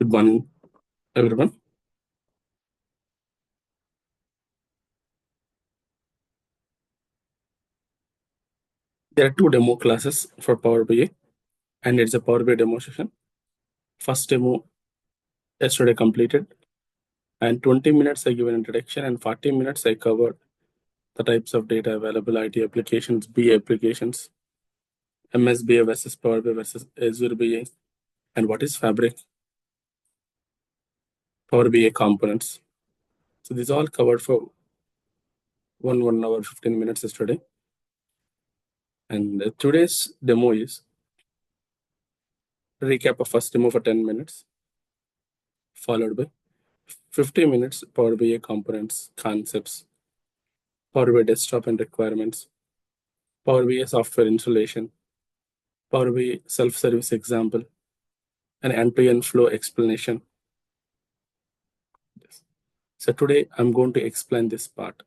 Good morning, everyone. There are two demo classes for Power BI, and it's a Power BI demo session. First demo yesterday completed, and 20 minutes I give an introduction, and 40 minutes I covered the types of data available, IT applications, BI applications, MS BI versus Power BI versus Azure BI, and what is Fabric, Power BI components. So these all covered for 1 hour 15 minutes yesterday. And today's demo is recap of first demo for 10 minutes, followed by 50 minutes Power BI components, concepts, Power BI desktop and requirements, Power BI software installation, Power BI self-service example, an end-to-end flow explanation. Yes. So today I'm going to explain this part.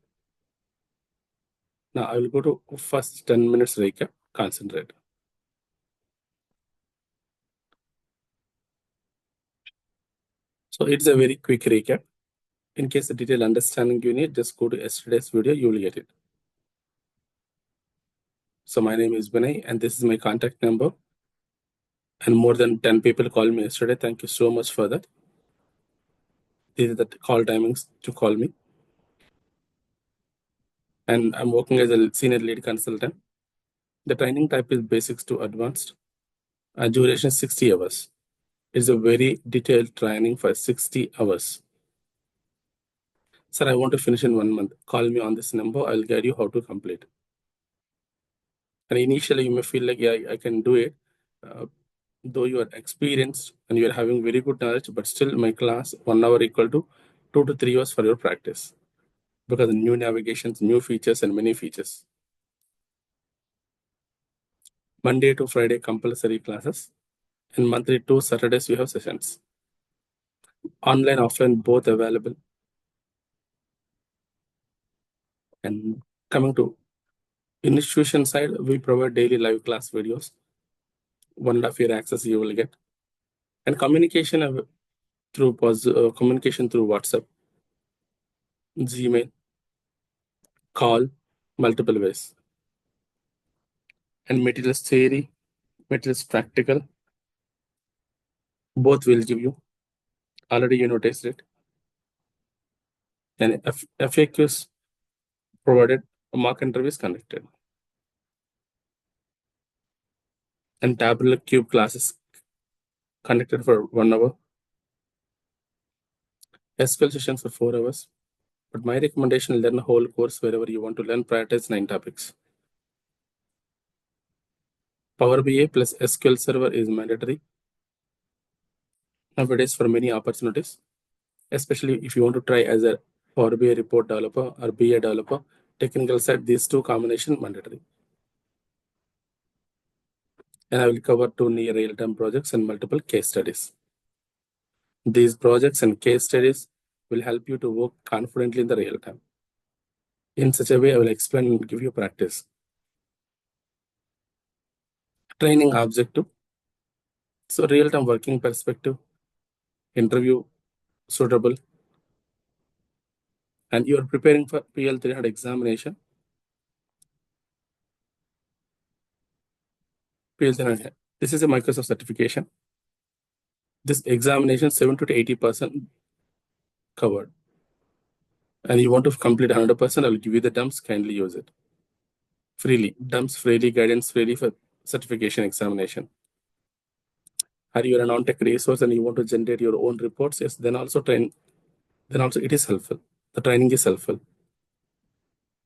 Now I will go to first 10 minutes recap, concentrate. So it's a very quick recap. In case the detailed understanding you need, just go to yesterday's video, you will get it. So my name is Vinay and this is my contact number. And more than 10 people called me yesterday. Thank you so much for that. These are the call timings to call me. And I'm working as a senior lead consultant. The training type is basics to advanced. Duration is 60 hours. It's a very detailed training for 60 hours. Sir, I want to finish in 1 month. Call me on this number. I'll guide you how to complete. And initially, you may feel like, yeah, I can do it. Though you are experienced and you are having very good knowledge, but still my class 1 hour equal to 2 to 3 hours for your practice because of new navigations, new features, and many features. Monday to Friday compulsory classes, and monthly 2 Saturdays we have sessions. Online, offline, both available. And coming to institution side, we provide daily live class videos. 1.5 year access you will get. And communication through communication through WhatsApp, Gmail, call, multiple ways. And materials theory, materials practical, both will give you. Already you noticed it. And FAQs provided, mock interviews conducted. And tabular cube classes conducted for 1 hour. SQL sessions for 4 hours. But my recommendation, learn a whole course wherever you want to learn, prioritize 9 topics. Power BI plus SQL Server is mandatory nowadays for many opportunities, especially if you want to try as a Power BI report developer or BI developer. Technical side, these two combination mandatory. And I will cover 2 near real-time projects and multiple case studies. These projects and case studies will help you to work confidently in the real time. In such a way, I will explain and give you practice. Training objective. So real-time working perspective, interview suitable, and you are preparing for PL300 examination. PL300, this is a Microsoft certification. This examination 70 to 80% covered. And you want to complete 100%, I will give you the dumps, kindly use it. Freely, dumps freely, guidance freely for certification examination. Or you are a non-tech resource and you want to generate your own reports, yes, then also it is helpful. The training is helpful.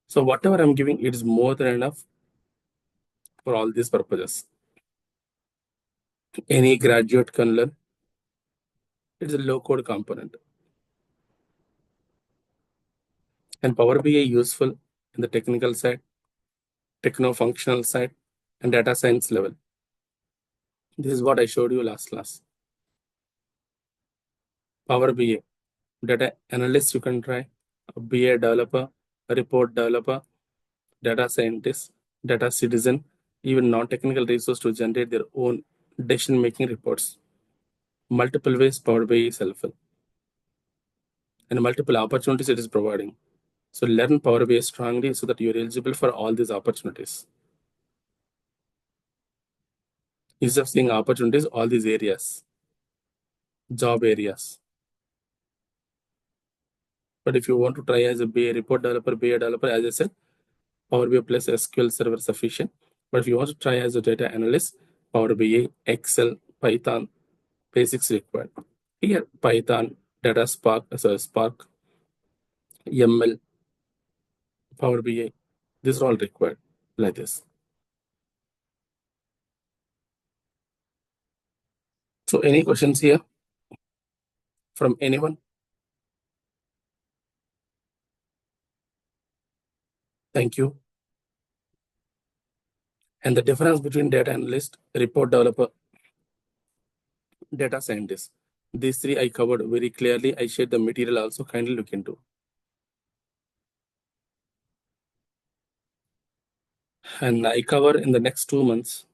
So whatever I'm giving, it is more than enough for all these purposes. Any graduate can learn. It's a low-code component. And Power BI useful in the technical side, techno-functional side, and data science level. This is what I showed you last class. Power BI, data analyst you can try, a BI developer, a report developer, data scientist, data citizen, even non-technical resource to generate their own decision-making reports. multiple ways Power BI is helpful, and multiple opportunities it is providing. So learn Power BI strongly so that you're eligible for all these opportunities. Instead of seeing opportunities, all these areas, job areas. But if you want to try as a BA report developer, BA developer, as I said, Power BI plus SQL Server sufficient. But if you want to try as a data analyst, Power BI, Excel, Python, basics required. Here, Python, Data Spark, Spark, ML, Power BI, these are all required like this. So any questions here from anyone? Thank you. And the difference between data analyst, report developer, data scientist. These three I covered very clearly. I shared the material also, kindly look into. And I cover in the next 2 months,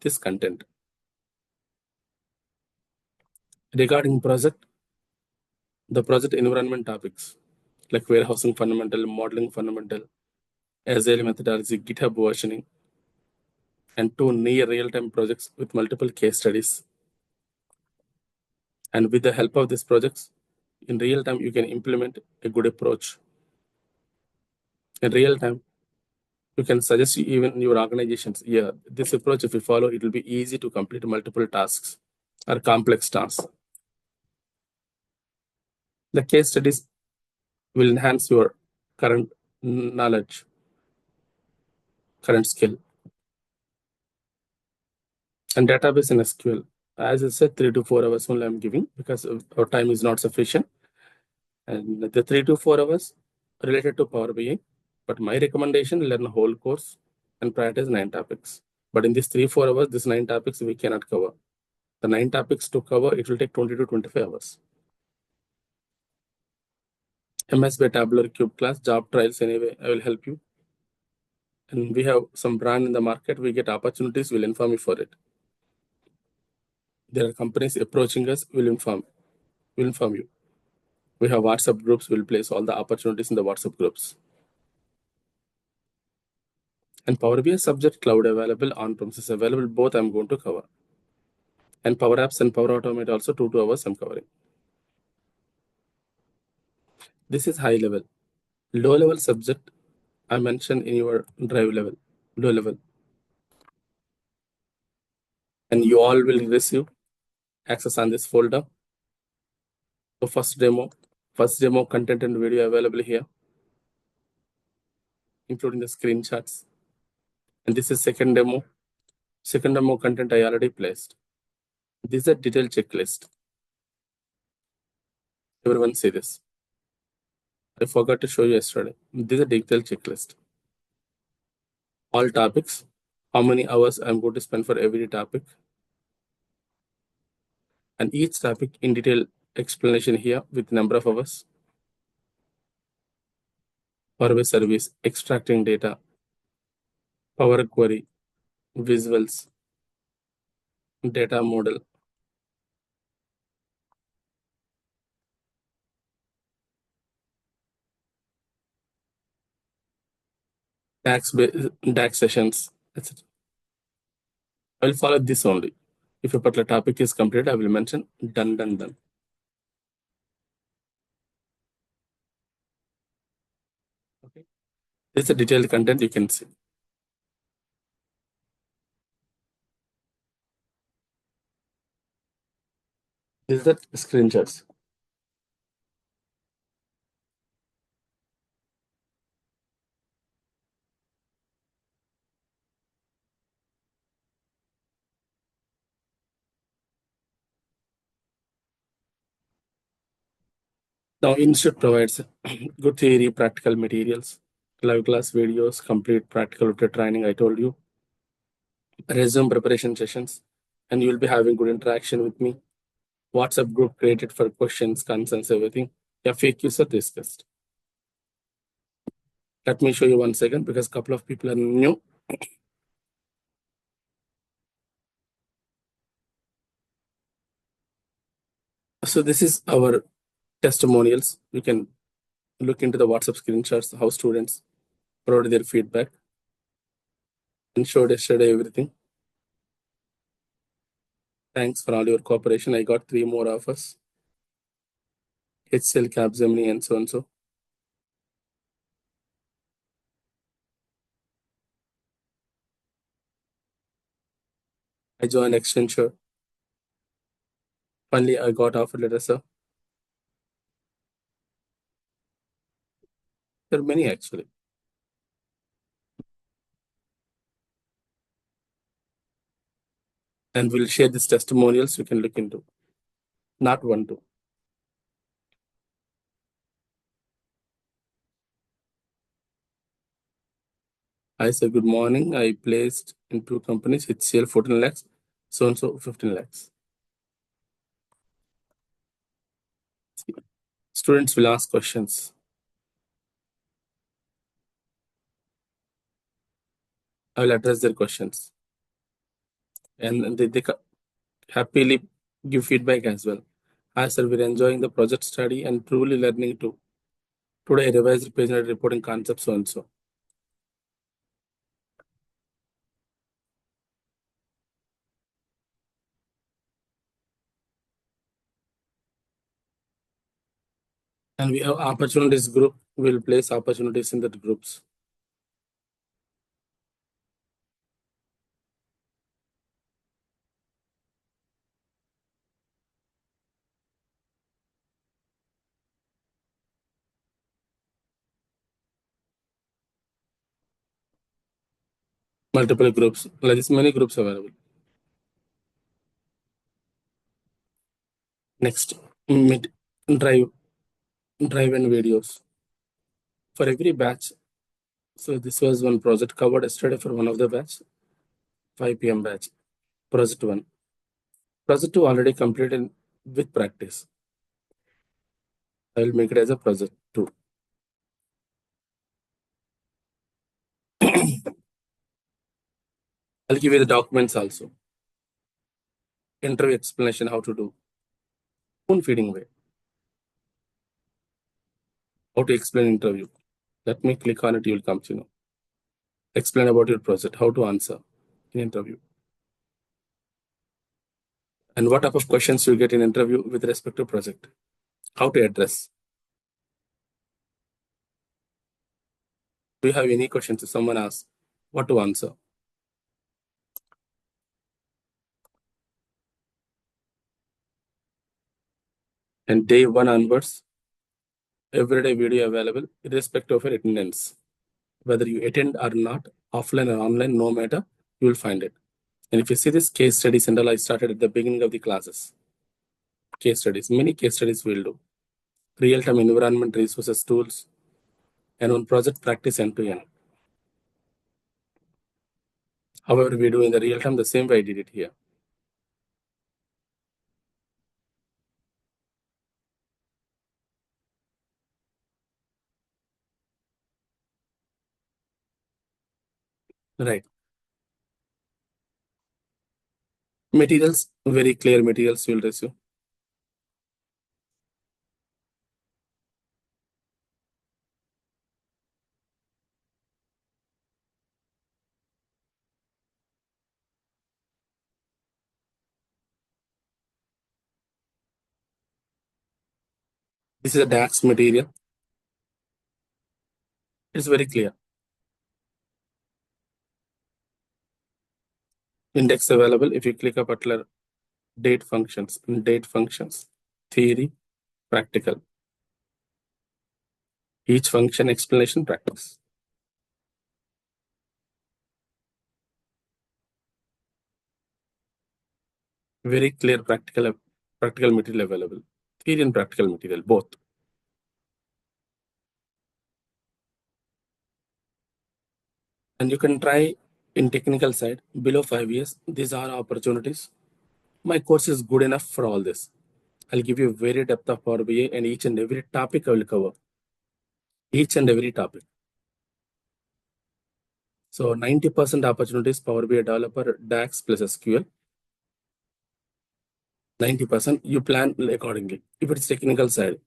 this content. Regarding project, the project environment topics, like warehousing fundamental, modeling fundamental, agile methodology, GitHub versioning, and two near real-time projects with multiple case studies. And with the help of these projects, in real time, you can implement a good approach. In real time, you can suggest even your organizations, yeah, this approach, if you follow, it will be easy to complete multiple tasks or complex tasks. The case studies will enhance your current knowledge, current skill. And database in SQL, as I said, 3 to 4 hours only I'm giving because our time is not sufficient. And the 3 to 4 hours related to Power BI, but my recommendation, learn a whole course and prioritize 9 topics. But in these 3 4 hours, these 9 topics we cannot cover. The 9 topics to cover, it will take 20 to 25 hours. MSB Tabular Cube class, job trials anyway, I will help you. And we have some brand in the market, we get opportunities, we'll inform you for it. There are companies approaching us, we'll inform you. We have WhatsApp groups, we'll place all the opportunities in the WhatsApp groups. And Power BI subject cloud available, on-premises available, both I'm going to cover. And Power Apps and Power Automate also 2 hours I'm covering. This is high level. Low level subject I mentioned in your drive level, low level. And you all will receive access on this folder. So first demo content and video available here, including the screenshots. And this is second demo. Second demo content I already placed. This is a detailed checklist. Everyone see this. I forgot to show you yesterday. This is a detailed checklist. All topics, how many hours I'm going to spend for every topic. And each topic in detail explanation here with number of hours. Power BI service, extracting data, Power Query, visuals, data model, DAX sessions, etc. I will follow this only. If a particular topic is completed, I will mention done, done, done. Okay. This is a detailed content you can see. This is the screenshots. Now, Institute provides good theory, practical materials, live class videos, complete practical training. I told you, resume preparation sessions, and you will be having good interaction with me. WhatsApp group created for questions, concerns, everything. FAQs are discussed. Let me show you one second because a couple of people are new. So this is our testimonials. You can look into the WhatsApp screenshots, how students provided their feedback and showed yesterday everything. Thanks for all your cooperation. I got 3 more offers. HCL, Capgemini, and so and so. I joined Accenture. Finally, I got offer letter, sir. There are many actually. And we'll share these testimonials you can look into. Not one, two. I said, good morning. I placed in 2 companies, HCL 14 lakhs, so and so 15 lakhs. Students will ask questions. I will address their questions. And they happily give feedback as well. I said, we're enjoying the project study and truly learning too. Today, I revised page and reporting concepts so and so. And we have opportunities group. We'll place opportunities in the groups. Multiple groups. Like this, many groups available. Next, mid drive and videos. For every batch. So this was one project covered yesterday for one of the batch, 5 p.m. batch. Project 1. Project 2 already completed with practice. I will make it as a project 2. I'll give you the documents also. Interview explanation how to do. Spoon feeding way. How to explain interview. Let me click on it, you will come to know. Explain about your project, how to answer in interview. And what type of questions you get in interview with respect to project. How to address. Do you have any questions if someone asks what to answer? And day 1 onwards, everyday video available irrespective of your attendance. Whether you attend or not, offline or online, no matter, you will find it. And if you see this case studies and all, I started at the beginning of the classes. Case studies, many case studies we'll do. Real-time environment resources tools, and on project practice end to end. However, we do in the real time the same way I did it here. Right. Materials, very clear materials you'll receive. This is a DAX material. It's very clear. Index available. If you click a particular date functions, theory, practical. Each function explanation practice. Very clear practical material available. Theory and practical material, both. And you can try in technical side below 5 years. These are opportunities. My course is good enough for all this. I'll give you very depth of Power BI and each and every topic I will cover. Each and every topic. So 90% opportunities Power BI developer, DAX plus SQL. 90%, you plan accordingly. If it's technical side,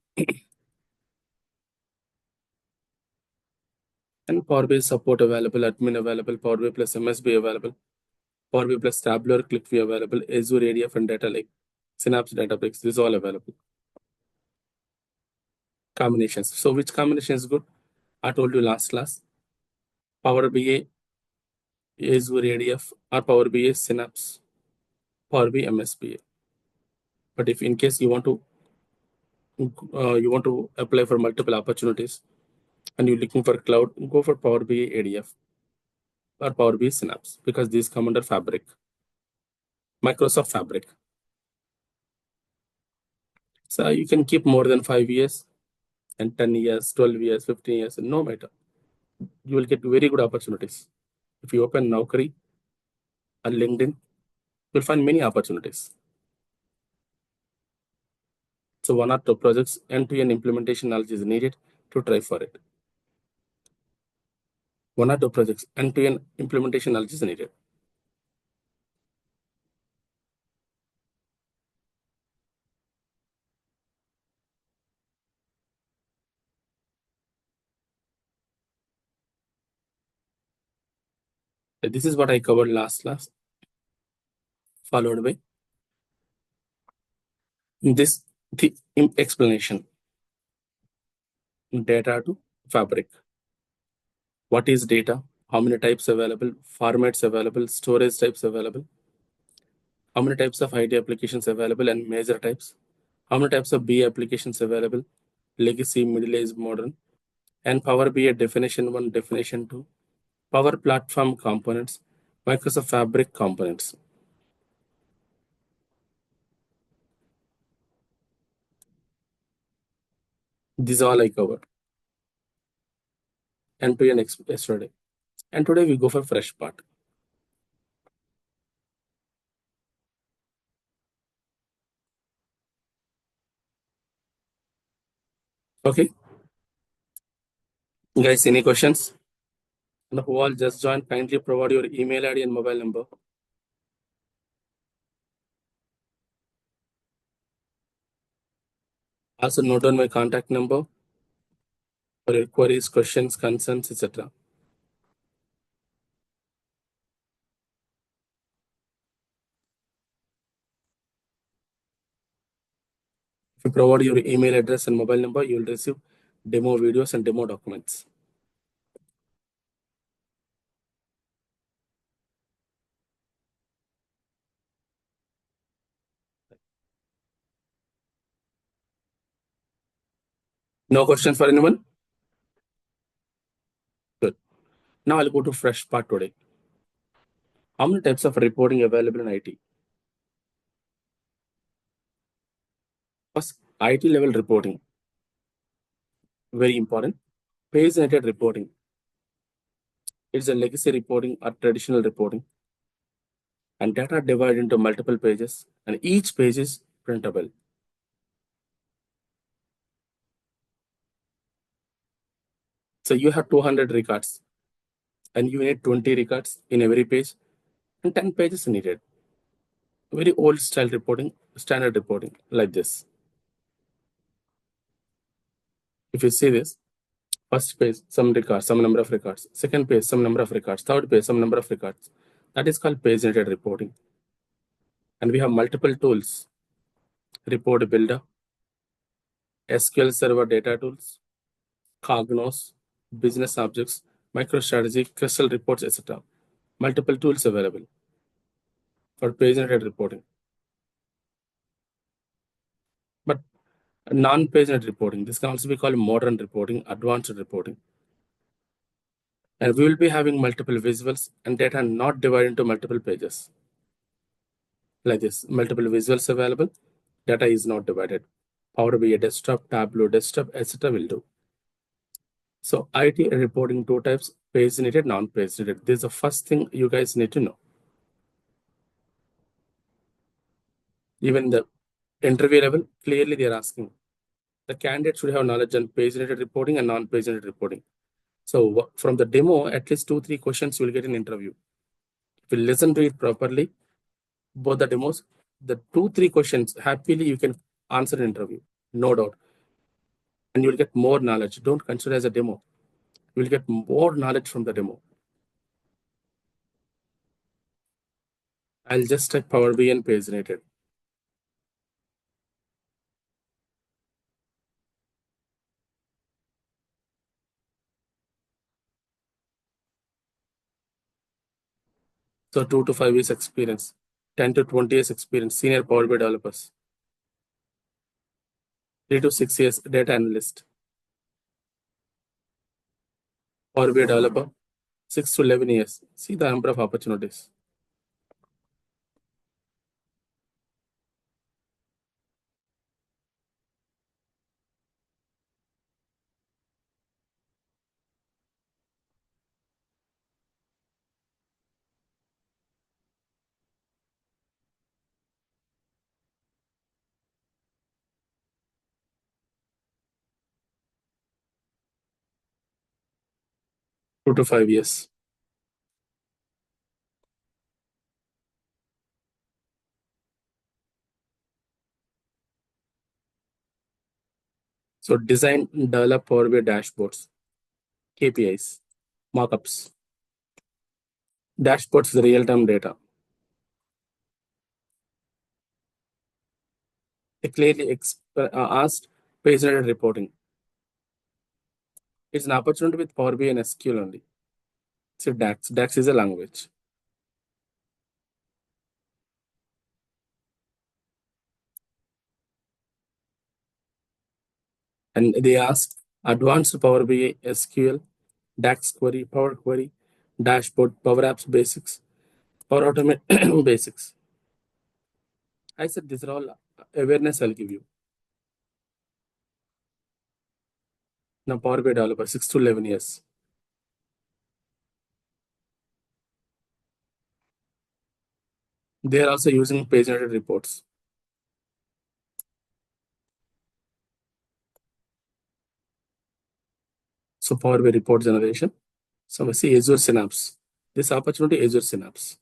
and Power BI support available, admin available, Power BI plus MSB available, Power BI plus Tabular, ClickView available, Azure ADF and Data Lake, Synapse Databricks, this is all available. Combinations. So which combination is good? I told you last class. Power BI, Azure ADF, or Power BI Synapse, Power BI MSBA. But if in case you want to apply for multiple opportunities and you're looking for cloud, go for Power BI ADF or Power BI Synapse because these come under Fabric, Microsoft Fabric. So you can keep more than 5 years and 10 years, 12 years, 15 years, no matter. You will get very good opportunities. If you open Naukri or LinkedIn, you'll find many opportunities. So one or two projects, end-to-end implementation knowledge is needed to try for it. One or two projects, end-to-end implementation knowledge is needed. This is what I covered last class, followed by this the explanation. Data to Fabric. What is data? How many types available? Formats available? Storage types available? How many types of IT applications available and major types? How many types of BI applications available? Legacy, middle age, modern. And Power BI definition 1, definition 2. Power Platform components, Microsoft Fabric components. These all I covered. And to an yesterday. And today we go for fresh part. Okay. Guys, any questions? And who all just joined, kindly provide your email ID and mobile number. Also note down my contact number for your queries, questions, concerns, etc. If you provide your email address and mobile number, you will receive demo videos and demo documents. No questions for anyone? Good. Now I'll go to fresh part today. How many types of reporting available in IT? First, IT level reporting. Very important. Page-related reporting. It's a legacy reporting or traditional reporting. And data divided into multiple pages, and each page is printable. So you have 200 records, and you need 20 records in every page, and 10 pages needed. Very old style reporting, standard reporting, like this. If you see this, first page, some records, some number of records. Second page, some number of records. Third page, some number of records. That is called page-related reporting. And we have multiple tools. Report Builder, SQL Server data tools, Cognos, business objects, MicroStrategy, Crystal reports, etc. Multiple tools available for page-related reporting. But non-page-related reporting, this can also be called modern reporting, advanced reporting. And we will be having multiple visuals and data not divided into multiple pages. Like this, multiple visuals available, data is not divided. Power BI desktop, Tableau desktop, etc. will do. So IT reporting two types, page needed, non-page needed. This is the first thing you guys need to know. Even the interview level, clearly they are asking. The candidate should have knowledge on page-related reporting and non-page-related reporting. So from the demo, at least 2-3 questions you will get in interview. If you listen to it properly, both the demos, the 2-3 questions happily you can answer an interview, no doubt, and you'll get more knowledge. Don't consider it as a demo. You'll get more knowledge from the demo. I'll just type Power BI and page rated. So 2 to 5 years experience, 10 to 20 years experience, senior Power BI developers, 3 to 6 years data analyst, Power BI developer, 6 to 11 years. See the number of opportunities. Two to 5 years. So design, develop Power BI dashboards, KPIs, markups. Dashboards is real-time data. They clearly asked page-related reporting. It's an opportunity with Power BI and SQL only. So DAX. DAX is a language. And they asked advanced Power BI, SQL, DAX query, Power Query, dashboard, Power Apps basics, Power Automate basics. I said these are all awareness I'll give you. Now Power BI developer, 6 to 11 years. They are also using page-related reports. So Power BI report generation. So we see Azure Synapse. This opportunity, Azure Synapse.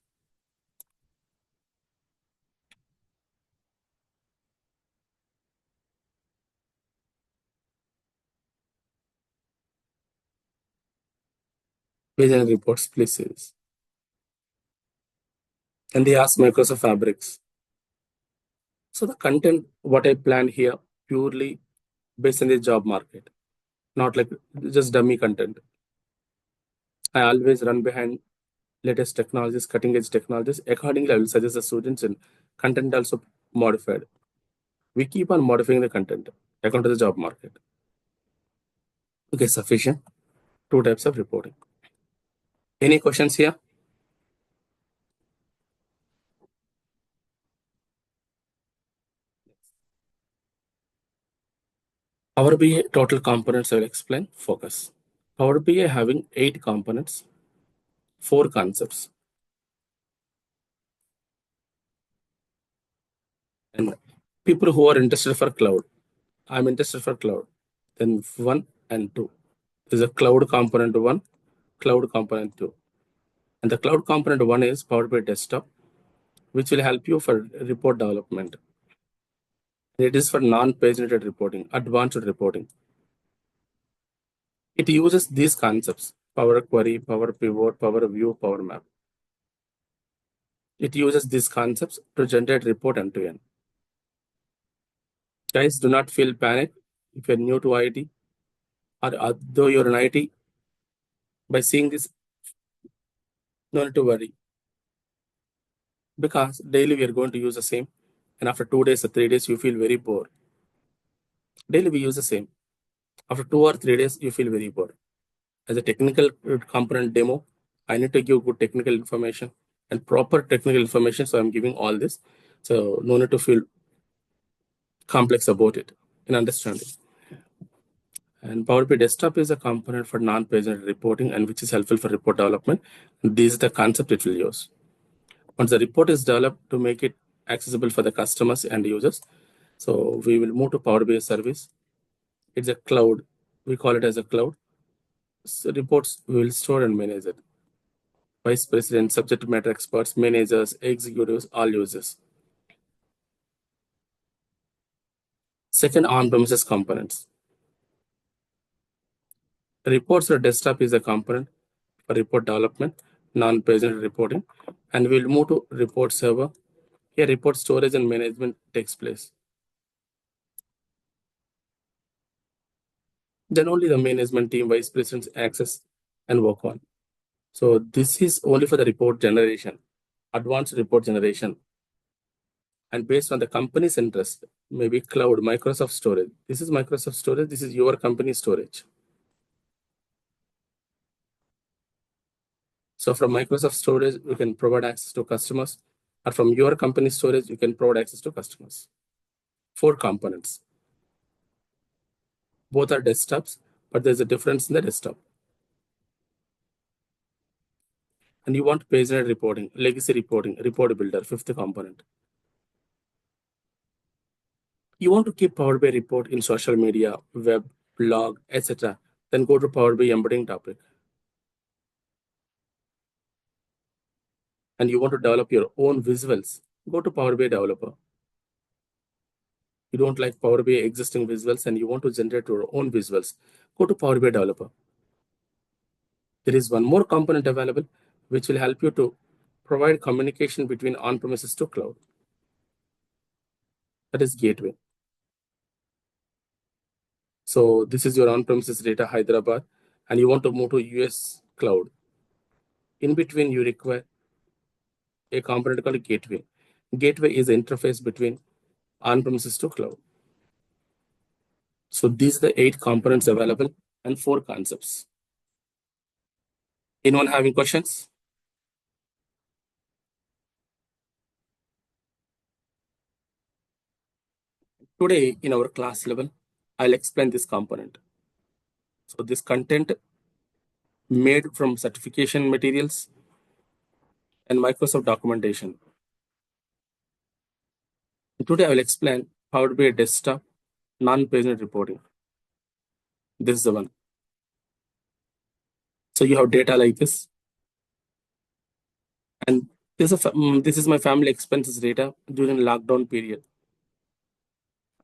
Page and reports, please. And they ask Microsoft Fabrics. So the content, what I plan here, purely based on the job market, not like just dummy content. I always run behind latest technologies, cutting edge technologies. Accordingly, I will suggest the students and content also modified. We keep on modifying the content according to the job market. Okay, sufficient. Two types of reporting. Any questions here? Power BI total components I will explain. Focus. Power BI having 8 components, 4 concepts. And people who are interested for cloud, I'm interested for cloud. Then 1 and 2. There's a cloud component 1, cloud component 2. And the cloud component 1 is Power BI desktop, which will help you for report development. It is for non-page related reporting, advanced reporting. It uses these concepts: Power Query, Power Pivot, Power View, Power Map. It uses these concepts to generate report end to end. Guys, do not feel panic if you're new to IT or though you're in IT. By seeing this, no need to worry, because daily we are going to use the same, and after 2 days or 3 days you feel very bored. Daily we use the same. After 2 or 3 days you feel very bored. As a technical component demo, I need to give good technical information and proper technical information. So I'm giving all this. So no need to feel complex about it in understanding. And Power BI Desktop is a component for non-page reporting and which is helpful for report development. This is the concept it will use. Once the report is developed to make it accessible for the customers and users, so we will move to Power BI service. It's a cloud. We call it as a cloud. So reports we will store and manage it. Vice president, subject matter experts, managers, executives, all users. Second, on-premises components. Reports or desktop is a component for report development, non-present reporting, and we'll move to report server. Here, report storage and management takes place. Then only the management team, vice presidents access and work on. So this is only for the report generation, advanced report generation. And based on the company's interest, maybe cloud, Microsoft storage. This is Microsoft storage. This is your company storage. So from Microsoft storage, you can provide access to customers, or from your company storage, you can provide access to customers. 4 components. Both are desktops, but there's a difference in the desktop. And you want page reporting, legacy reporting, report builder, 5th component. You want to keep Power BI report in social media, web, blog, etc. Then go to Power BI embedding topic. And you want to develop your own visuals, go to Power BI developer. You don't like Power BI existing visuals and you want to generate your own visuals, go to Power BI developer. There is one more component available which will help you to provide communication between on-premises to cloud. That is gateway. So this is your on-premises data, Hyderabad, and you want to move to US cloud. In between, you require a component called gateway. Gateway is the interface between on-premises to cloud. So these are the 8 components available and 4 concepts. Anyone having questions? Today in our class level, I'll explain this component. So this content made from certification materials and Microsoft documentation. Today I will explain Power BI desktop non-paginated reporting. This is the one. So you have data like this. And this is my family expenses data during lockdown period.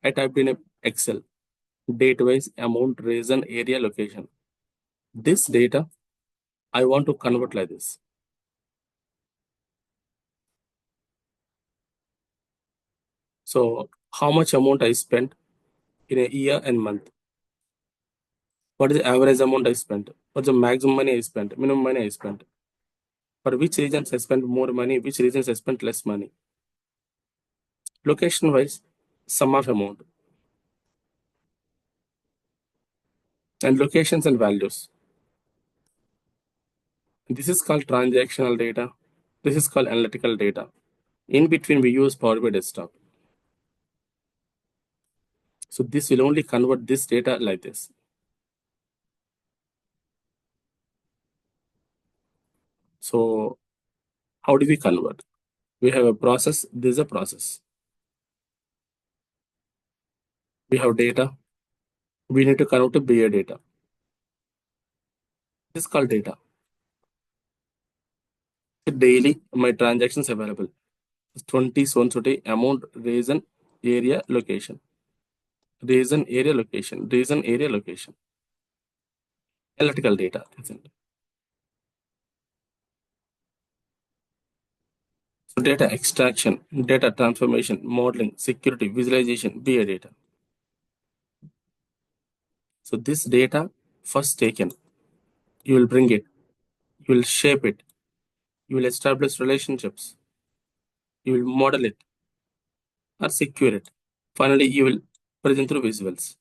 I typed in a Excel, date-wise, amount, reason, area, location. This data, I want to convert like this. So how much amount I spent in a year and month? What is the average amount I spent? What's the maximum money I spent? Minimum money I spent? For which regions I spent more money? Which regions I spent less money? Location-wise, sum of amount. And locations and values. This is called transactional data. This is called analytical data. In between, we use Power BI desktop. So this will only convert this data like this. So how do we convert? We have a process. This is a process. We have data. We need to convert to BA data. This is called data. Daily, my transactions available. 20 so and so day, amount, reason, area, location. Reason, area, location. Reason, area, location. Analytical data. Isn't it? So data extraction, data transformation, modeling, security, visualization, BA data. So this data first taken, you will bring it, you will shape it, you will establish relationships, you will model it or secure it. Finally, you will present through visuals.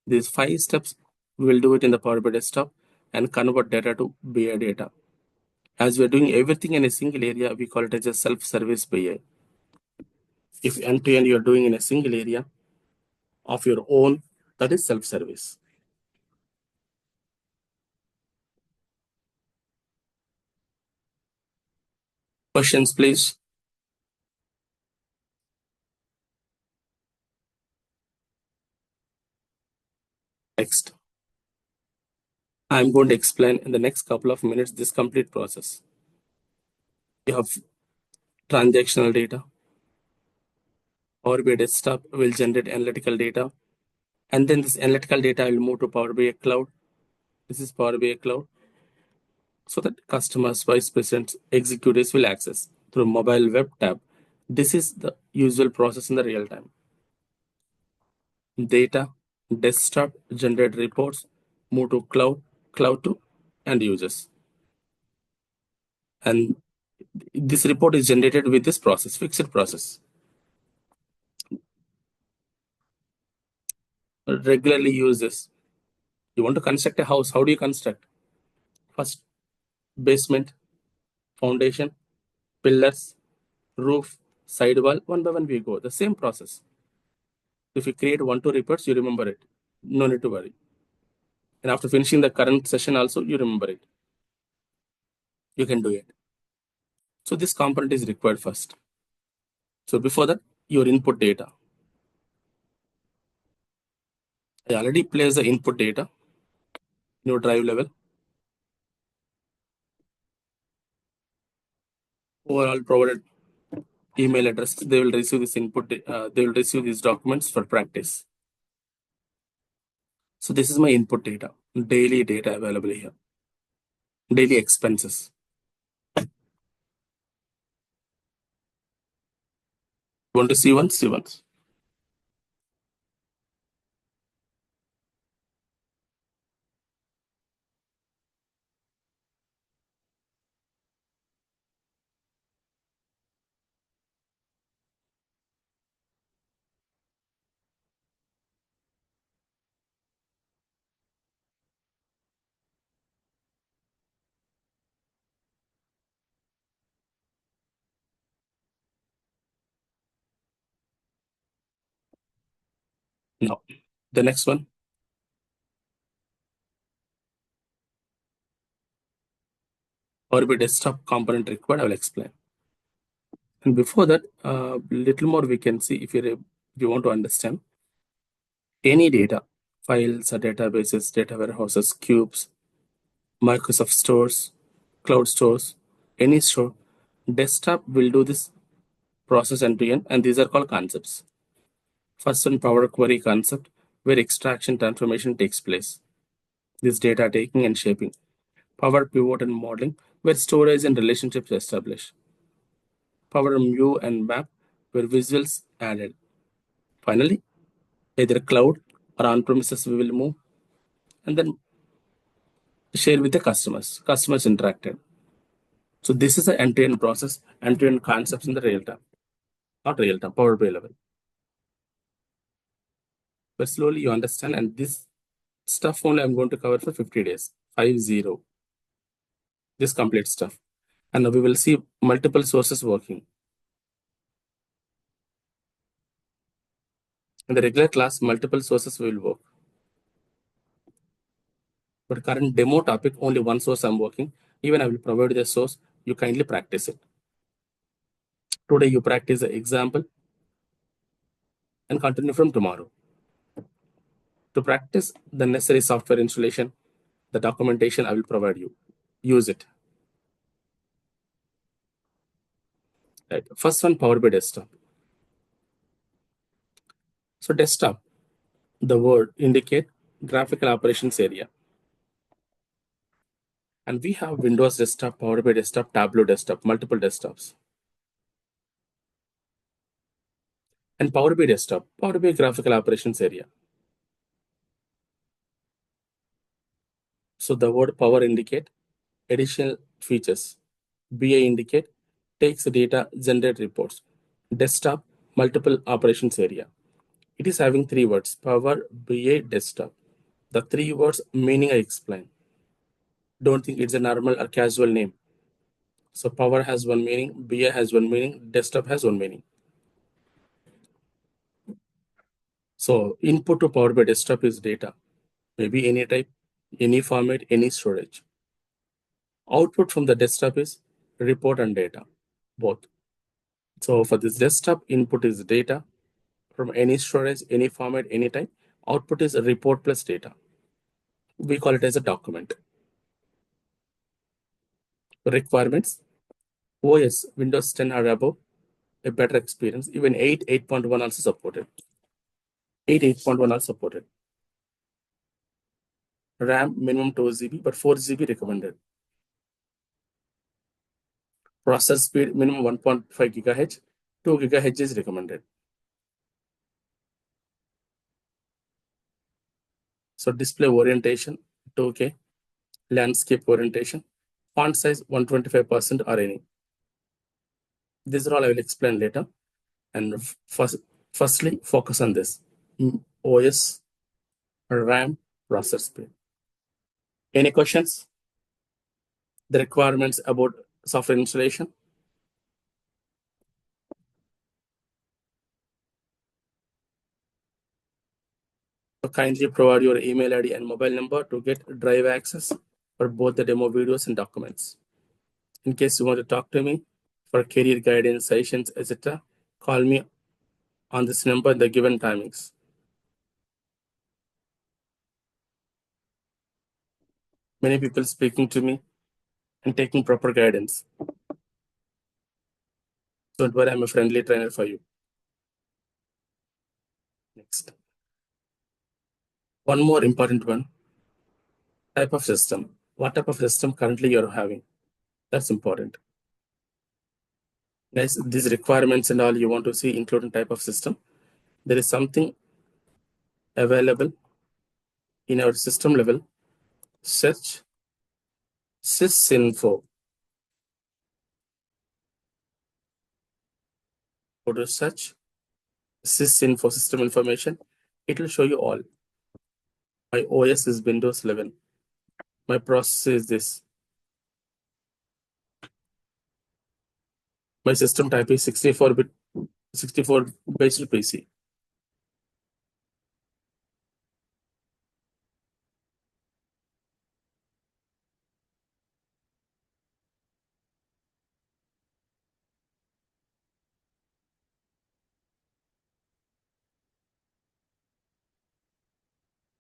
These 5 steps, we will do it in the Power BI desktop and convert data to BI data. As we are doing everything in a single area, we call it as a self-service BI. If end-to-end you are doing in a single area of your own, that is self-service. Questions, please. Next. I'm going to explain in the next couple of minutes this complete process. You have transactional data, Power BI desktop will generate analytical data. And then this analytical data will move to Power BI Cloud. This is Power BI Cloud. So that customers, vice presidents, executives will access through mobile web tab. This is the usual process in the real time. Data, desktop, generate reports, move to cloud, cloud to end users. And this report is generated with this process, fixed process. Regularly use this. You want to construct a house, how do you construct? First, basement, foundation, pillars, roof, sidewall, one by one we go. The same process. If you create one, two reports, you remember it. No need to worry. And after finishing the current session also, you remember it. You can do it. So this component is required first. So before that, your input data. I already placed the input data in your drive level. Overall provided email address, they will receive this input, they will receive these documents for practice. So this is my input data, daily data available here, daily expenses. Want to see once? See once. Now, the next one, Power BI desktop component required, I will explain. And before that, little more we can see if you want to understand any data, files or databases, data warehouses, cubes, Microsoft stores, cloud stores, any store, desktop will do this process end to end, and these are called concepts. First one, Power Query concept, where extraction transformation takes place. This data taking and shaping. Power Pivot and modeling, where storage and relationships established. Power View and map, where visuals added. Finally, either cloud or on-premises we will move, and then share with the customers. Customers interacted. So this is an end-to-end process, end-to-end concepts in the real time, not real time, Power BI level. But slowly you understand, and this stuff only I'm going to cover for 50 days, 50, this complete stuff. And now we will see multiple sources working. In the regular class, multiple sources will work. But current demo topic, only one source I'm working. Even I will provide the source, you kindly practice it. Today you practice the example and continue from tomorrow. To practice the necessary software installation, the documentation I will provide you. Use it. Right. First one, Power BI desktop. So desktop, the word indicate graphical operations area. And we have Windows desktop, Power BI desktop, Tableau desktop, multiple desktops. And Power BI desktop, Power BI graphical operations area. So the word power indicate additional features. BI indicate takes data, generate reports. Desktop, multiple operations area. It is having three words, Power BI desktop. The three words meaning I explain. Don't think it's a normal or casual name. So power has one meaning, BI has one meaning, desktop has one meaning. So input to Power BI desktop is data, maybe any type, any format, any storage. Output from the desktop is report and data, both. So for this desktop, input is data from any storage, any format, any type. Output is a report plus data. We call it as a document. Requirements: OS, Windows 10 or above, a better experience. Even 8.1 also supported. 8.1 also supported. RAM minimum 2 GB, but 4 GB recommended. Processor speed minimum 1.5 GHz, 2 GHz is recommended. So display orientation 2K, landscape orientation, font size 125% or any. These are all I will explain later. And firstly, focus on this. OS, RAM, processor speed. Any questions? The requirements about software installation? So kindly provide your email ID and mobile number to get drive access for both the demo videos and documents. In case you want to talk to me for career guidance, sessions, etc., call me on this number in the given timings. Many people speaking to me and taking proper guidance. Don't worry, I'm a friendly trainer for you. Next. One more important one. Type of system. What type of system currently you're having? That's important. Guys, these requirements and all you want to see, including type of system. There is something available in our system level. Search sysinfo. Go to search sysinfo system information. It will show you all. My OS is Windows 11. My processor is this. My system type is 64-bit, 64-based PC.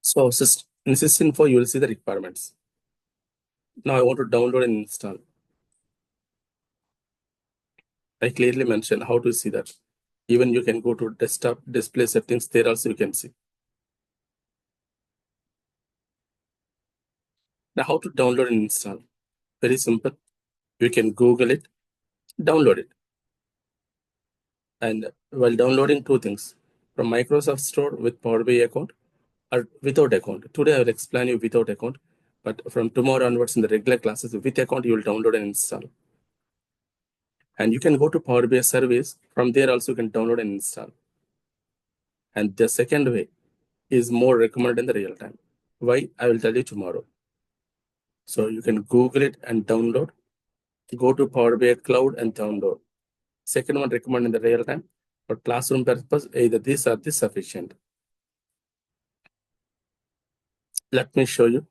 So in sysinfo, you will see the requirements. Now I want to download and install. I clearly mentioned how to see that. Even you can go to desktop display settings. There also you can see. Now how to download and install? Very simple. You can Google it, download it. And while downloading, two things. From Microsoft Store with Power BI account or without account. Today I will explain you without account. But from tomorrow onwards in the regular classes, with account, you will download and install. And you can go to Power BI service. From there also you can download and install. And the second way is more recommended in the real time. Why? I will tell you tomorrow. So you can Google it and download. Go to Power BI Cloud and download. Second one recommend in the real time. For classroom purpose, either this or this sufficient. Let me show you.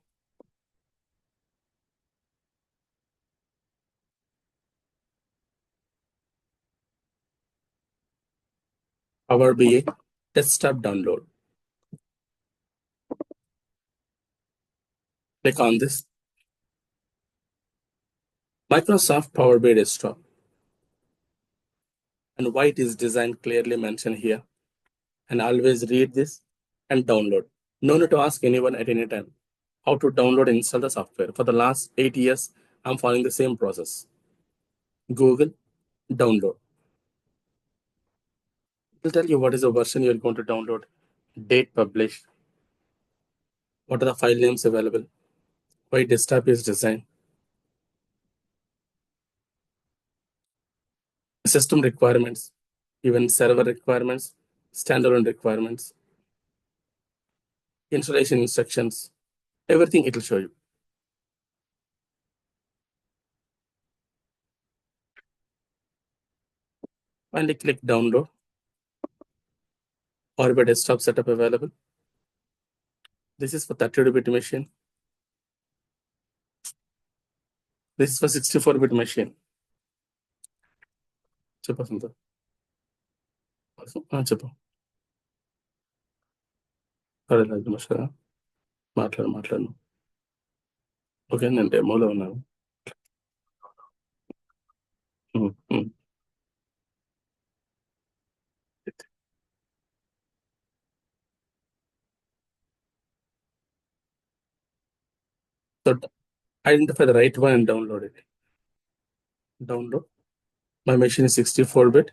Power BI desktop download. Click on this. Microsoft Power BI desktop. And why it is designed clearly mentioned here. And always read this and download. No need to ask anyone at any time how to download and install the software. For the last 8 years, I'm following the same process. Google, download. It will tell you what is the version you're going to download, date published, what are the file names available, why desktop is designed, system requirements, even server requirements, standalone requirements, installation instructions, everything it will show you. Finally, click download. Or by desktop setup available. This is for 32-bit machine. This is for 64-bit machine. చెప్పు సంతో. చెప్పు సరే 5 నిమిషాలు మాట్లాడు okay నేను డెమోలో ఉన్నాను. So identify the right one and download it. Download. My machine is 64-bit.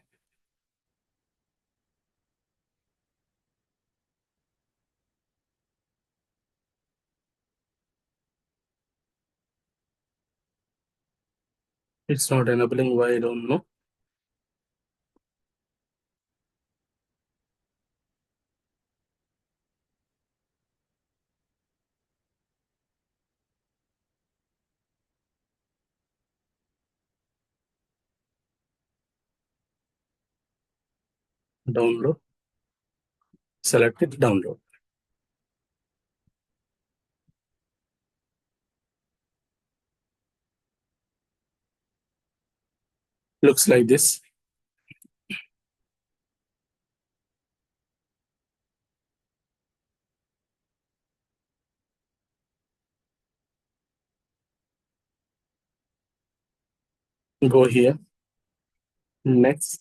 It's not enabling. Why? I don't know. Download. Select it. Download. Looks like this. Go here. Next,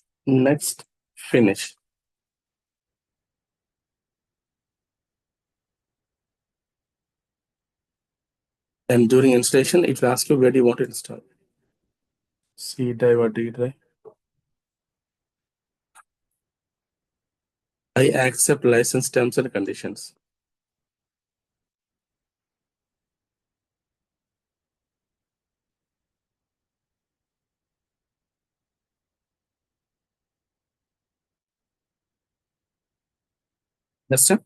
finish. And during installation, it will ask you where do you want to install. C drive or D drive. I accept license terms and conditions. Understand?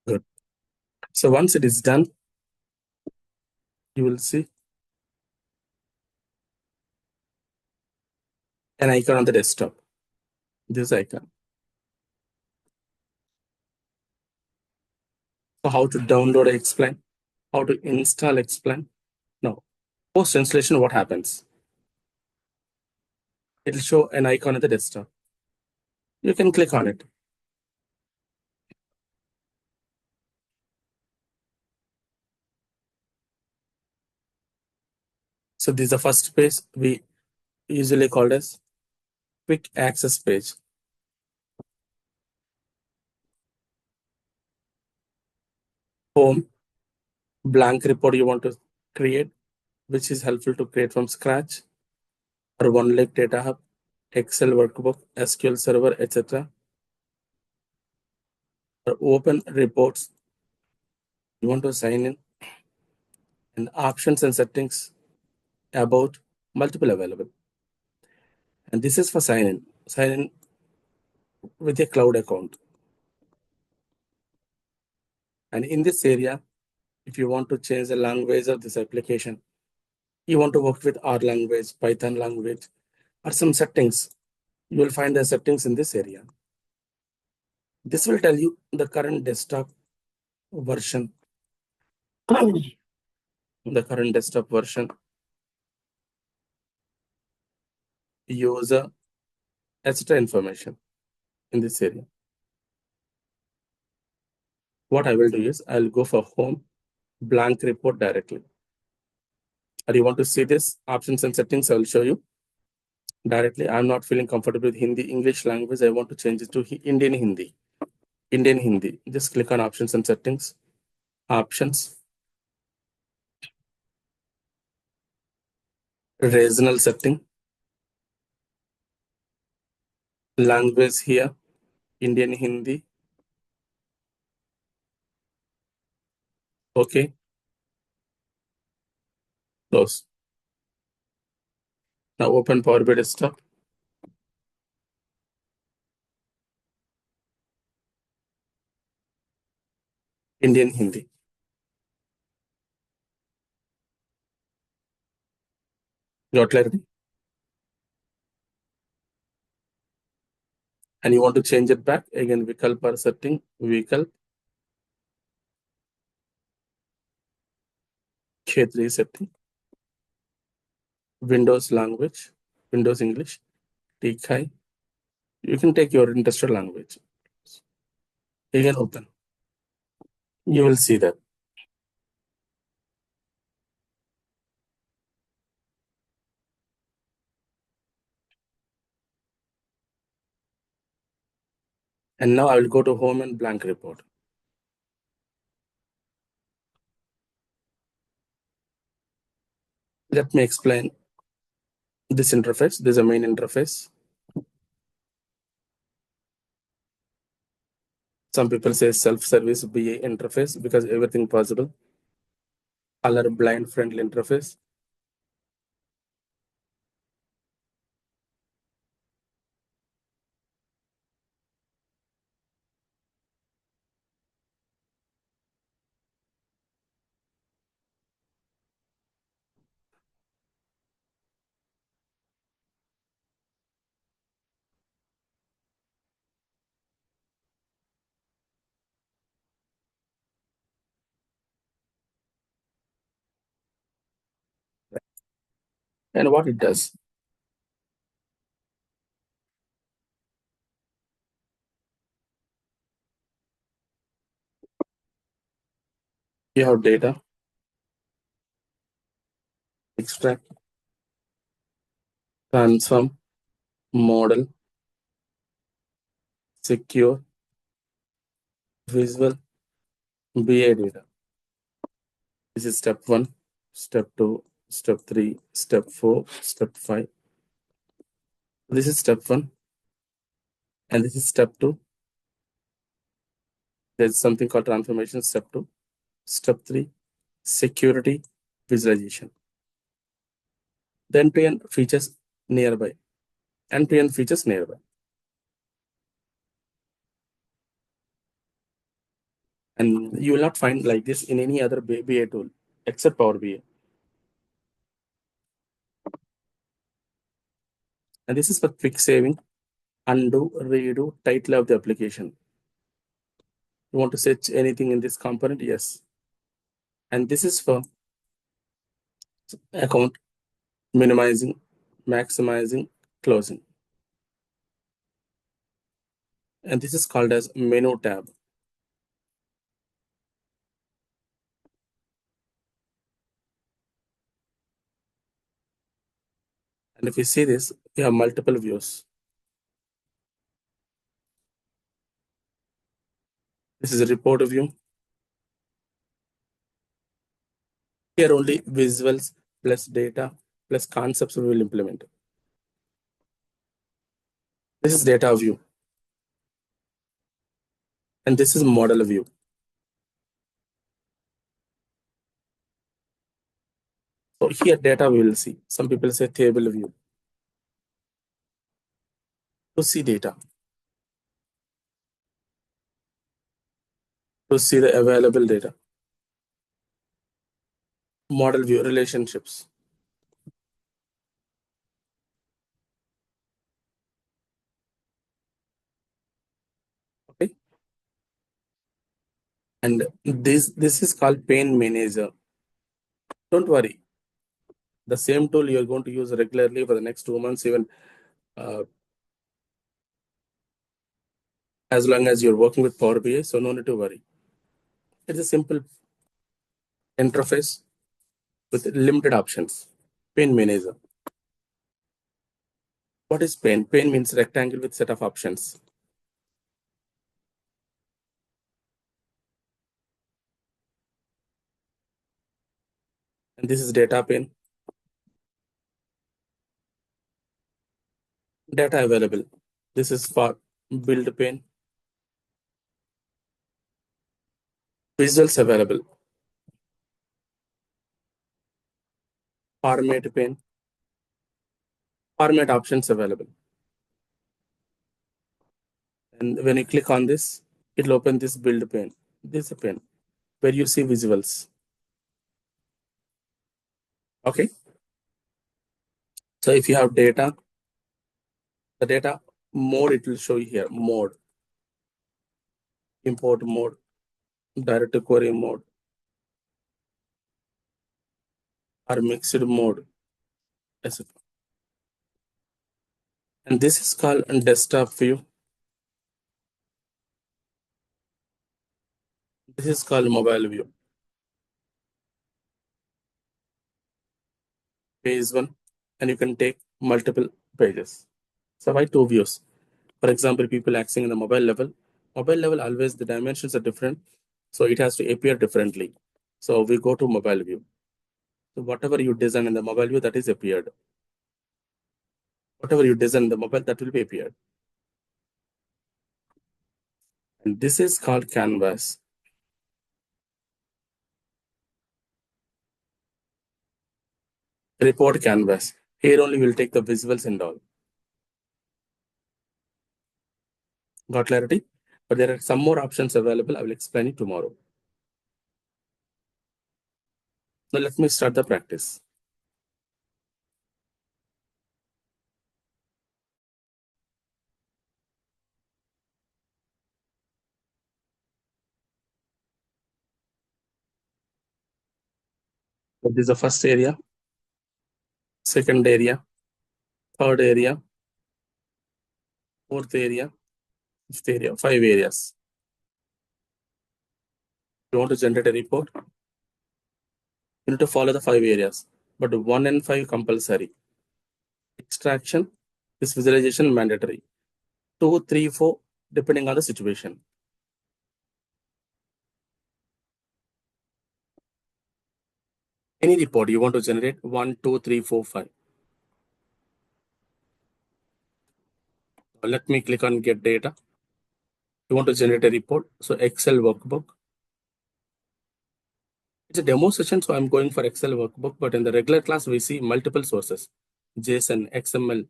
Good. So once it is done, you will see an icon on the desktop. This icon. So how to download, I explain. How to install, explain. Now, post installation, what happens? It will show an icon at the desktop. You can click on it. So this is the first page we usually called as quick access page. Home, blank report you want to create, which is helpful to create from scratch, or one lake data hub, Excel workbook, SQL server, etc. Or open reports you want to sign in, and options and settings about multiple available. And this is for sign in. Sign in with a cloud account. And in this area, if you want to change the language of this application, you want to work with R language, Python language, or some settings, you will find the settings in this area. This will tell you the current desktop version, the current desktop version, user, etc. information in this area. What I will do is I'll go for home, blank report directly. Or you want to see this options and settings, I will show you directly. I'm not feeling comfortable with Hindi, English language. I want to change it to Indian Hindi. Indian Hindi. Just click on options and settings. Options. Regional setting. Language here. Indian Hindi. Okay. Close. Now open Power BI Desktop. Indian Hindi. Got clarity? And you want to change it back. Again, Vikalp or setting. Vikalp. K3 setting. Windows language. Windows English. TK. You can take your industrial language. Again, open. You will see that. And now I will go to home and blank report. Let me explain this interface. This is a main interface. Some people say self-service BA interface because everything possible. Color blind friendly interface. And what it does, you have data, extract, transform, model, secure, visual, BA data. This is step 1, step 2, step 3, step 4, step 5. This is step 1, and this is step 2. There's something called transformation, step 2. Step 3, security, visualization. The end-to-end features nearby. End-to-end features nearby. And you will not find like this in any other BA tool except Power BI. And this is for quick saving, undo, redo, title of the application. You want to search anything in this component? Yes. And this is for account minimizing, maximizing, closing. And this is called as menu tab. And if you see this, you have multiple views. This is a report view. Here only visuals plus data plus concepts we will implement. This is data view. And this is model view. So here data we will see. Some people say table view. To see data. To see the available data. Model view, relationships. Okay. And this is called pain manager. Don't worry. The same tool you're going to use regularly for the next 2 months, even as long as you're working with Power BI, so no need to worry. It's a simple interface with limited options. Pane manager. What is pane? Pane means rectangle with set of options. And this is data pane. Data available. This is for build pane. Visuals available. Format pane. Format options available. And when you click on this, it will open this build pane. This is a pane where you see visuals. Okay. So if you have data, the data mode it will show you here. Mode. Import mode. Direct to query mode. Or mixed mode. Etc. And this is called desktop view. This is called mobile view. Page 1, and you can take multiple pages. So why 2 views? For example, people accessing in the mobile level. Mobile level always the dimensions are different, so it has to appear differently. So we go to mobile view. So whatever you design in the mobile view, that is appeared. Whatever you design in the mobile, that will be appeared. And this is called canvas. Report canvas. Here only we'll take the visuals and all. Got clarity? But there are some more options available. I will explain it tomorrow. Now let me start the practice. So this is the first area, second area, third area, fourth area, fifth area, 5 areas. You want to generate a report, you need to follow the 5 areas, but 1 and 5 compulsory. Extraction is visualization mandatory. 2, 3, 4, depending on the situation. Any report you want to generate 1, 2, 3, 4, 5. Let me click on get data. You want to generate a report. So Excel workbook. It's a demo session, so I'm going for Excel workbook, but in the regular class, we see multiple sources, JSON, XML,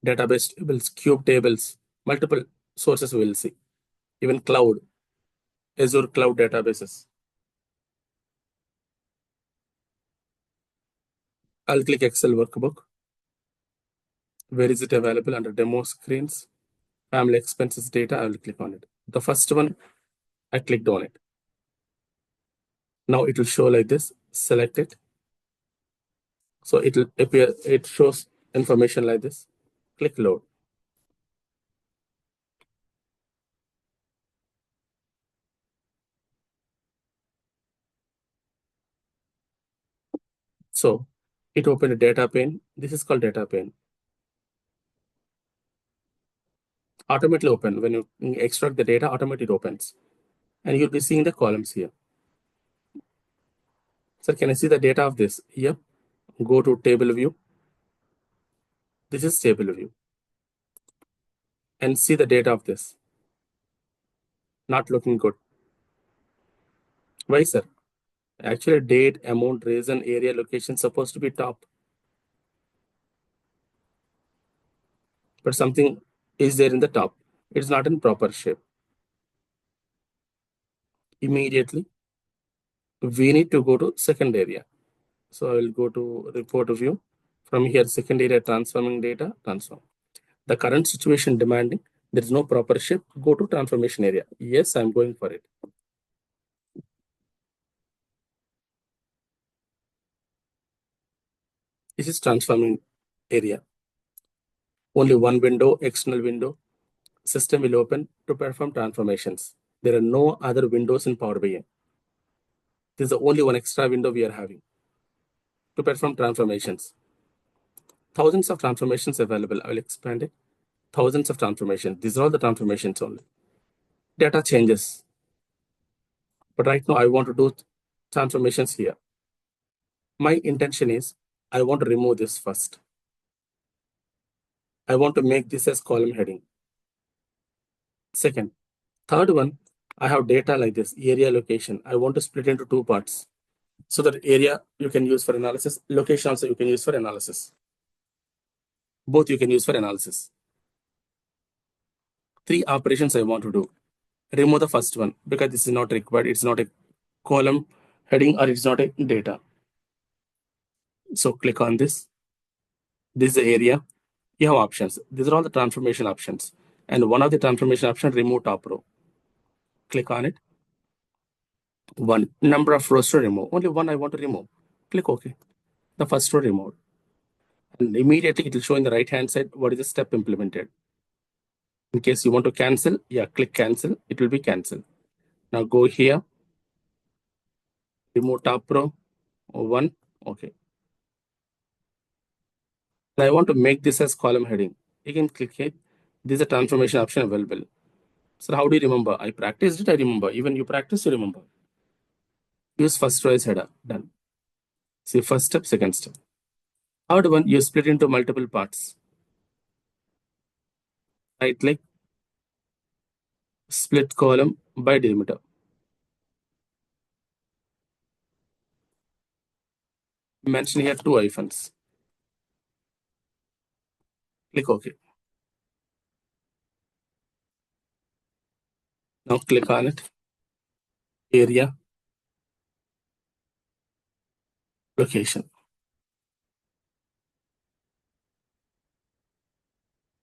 database tables, cube tables, multiple sources we will see. Even cloud, Azure cloud databases. I'll click Excel workbook. Where is it available? Under demo screens, family expenses data, I will click on it. The first one, I clicked on it. Now it will show like this, select it. So it will appear, it shows information like this. Click load. So it opened a data pane. This is called data pane. Automatically open. When you extract the data, automatically opens. And you'll be seeing the columns here. So can I see the data of this? Here, go to table view. This is table view. And see the data of this. Not looking good. Why, sir? Actually, date, amount, reason, area, location supposed to be top. But something is there in the top. It's not in proper shape. Immediately, we need to go to second area. So I will go to report view. From here, second area, transforming data, transform. The current situation demanding, there is no proper shape, go to transformation area. Yes, I'm going for it. This is transforming area. Only one window, external window, system will open to perform transformations. There are no other windows in Power BI. This is the only one extra window we are having to perform transformations. Thousands of transformations available. I will expand it. Thousands of transformations. These are all the transformations only. Data changes. But right now I want to do transformations here. My intention is I want to remove this first. I want to make this as column heading. Second, third one, I have data like this, area location. I want to split into 2 parts. So that area you can use for analysis, location also you can use for analysis. Both you can use for analysis. 3 operations I want to do. Remove the first one because this is not required. It's not a column heading or it's not a data. So click on this. This is the area. You have options. These are all the transformation options. And one of the transformation options, remove top row. Click on it. One number of rows to remove. Only one I want to remove. Click OK. The first row removed. And immediately it will show in the right hand side what is the step implemented. In case you want to cancel, yeah, click cancel. It will be cancelled. Now go here. Remove top row. One. Okay. Now I want to make this as column heading. You can click it. This is a transformation option available. So how do you remember? I practiced it, I remember. Even you practice, you remember. Use first row as header. Done. See, first step, second step. Third one, you split into multiple parts. Right click, split column by delimiter. Mention here 2 hyphens. Click OK. Now click on it. Area, location.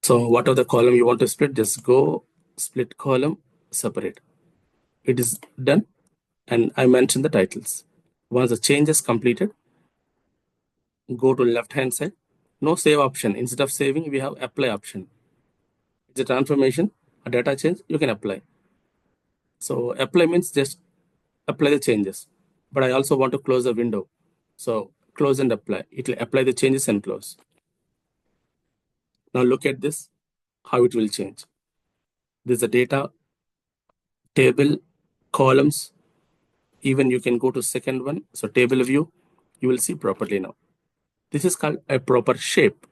So whatever the column you want to split, just go split column, separate. It is done. And I mentioned the titles. Once the change is completed, go to left hand side. No save option. Instead of saving, we have apply option. It's a transformation, a data change, you can apply. So apply means just apply the changes. But I also want to close the window. So close and apply. It will apply the changes and close. Now look at this, how it will change. This is the data, table, columns. Even you can go to second one. So table view, you will see properly now. This is called a proper shape.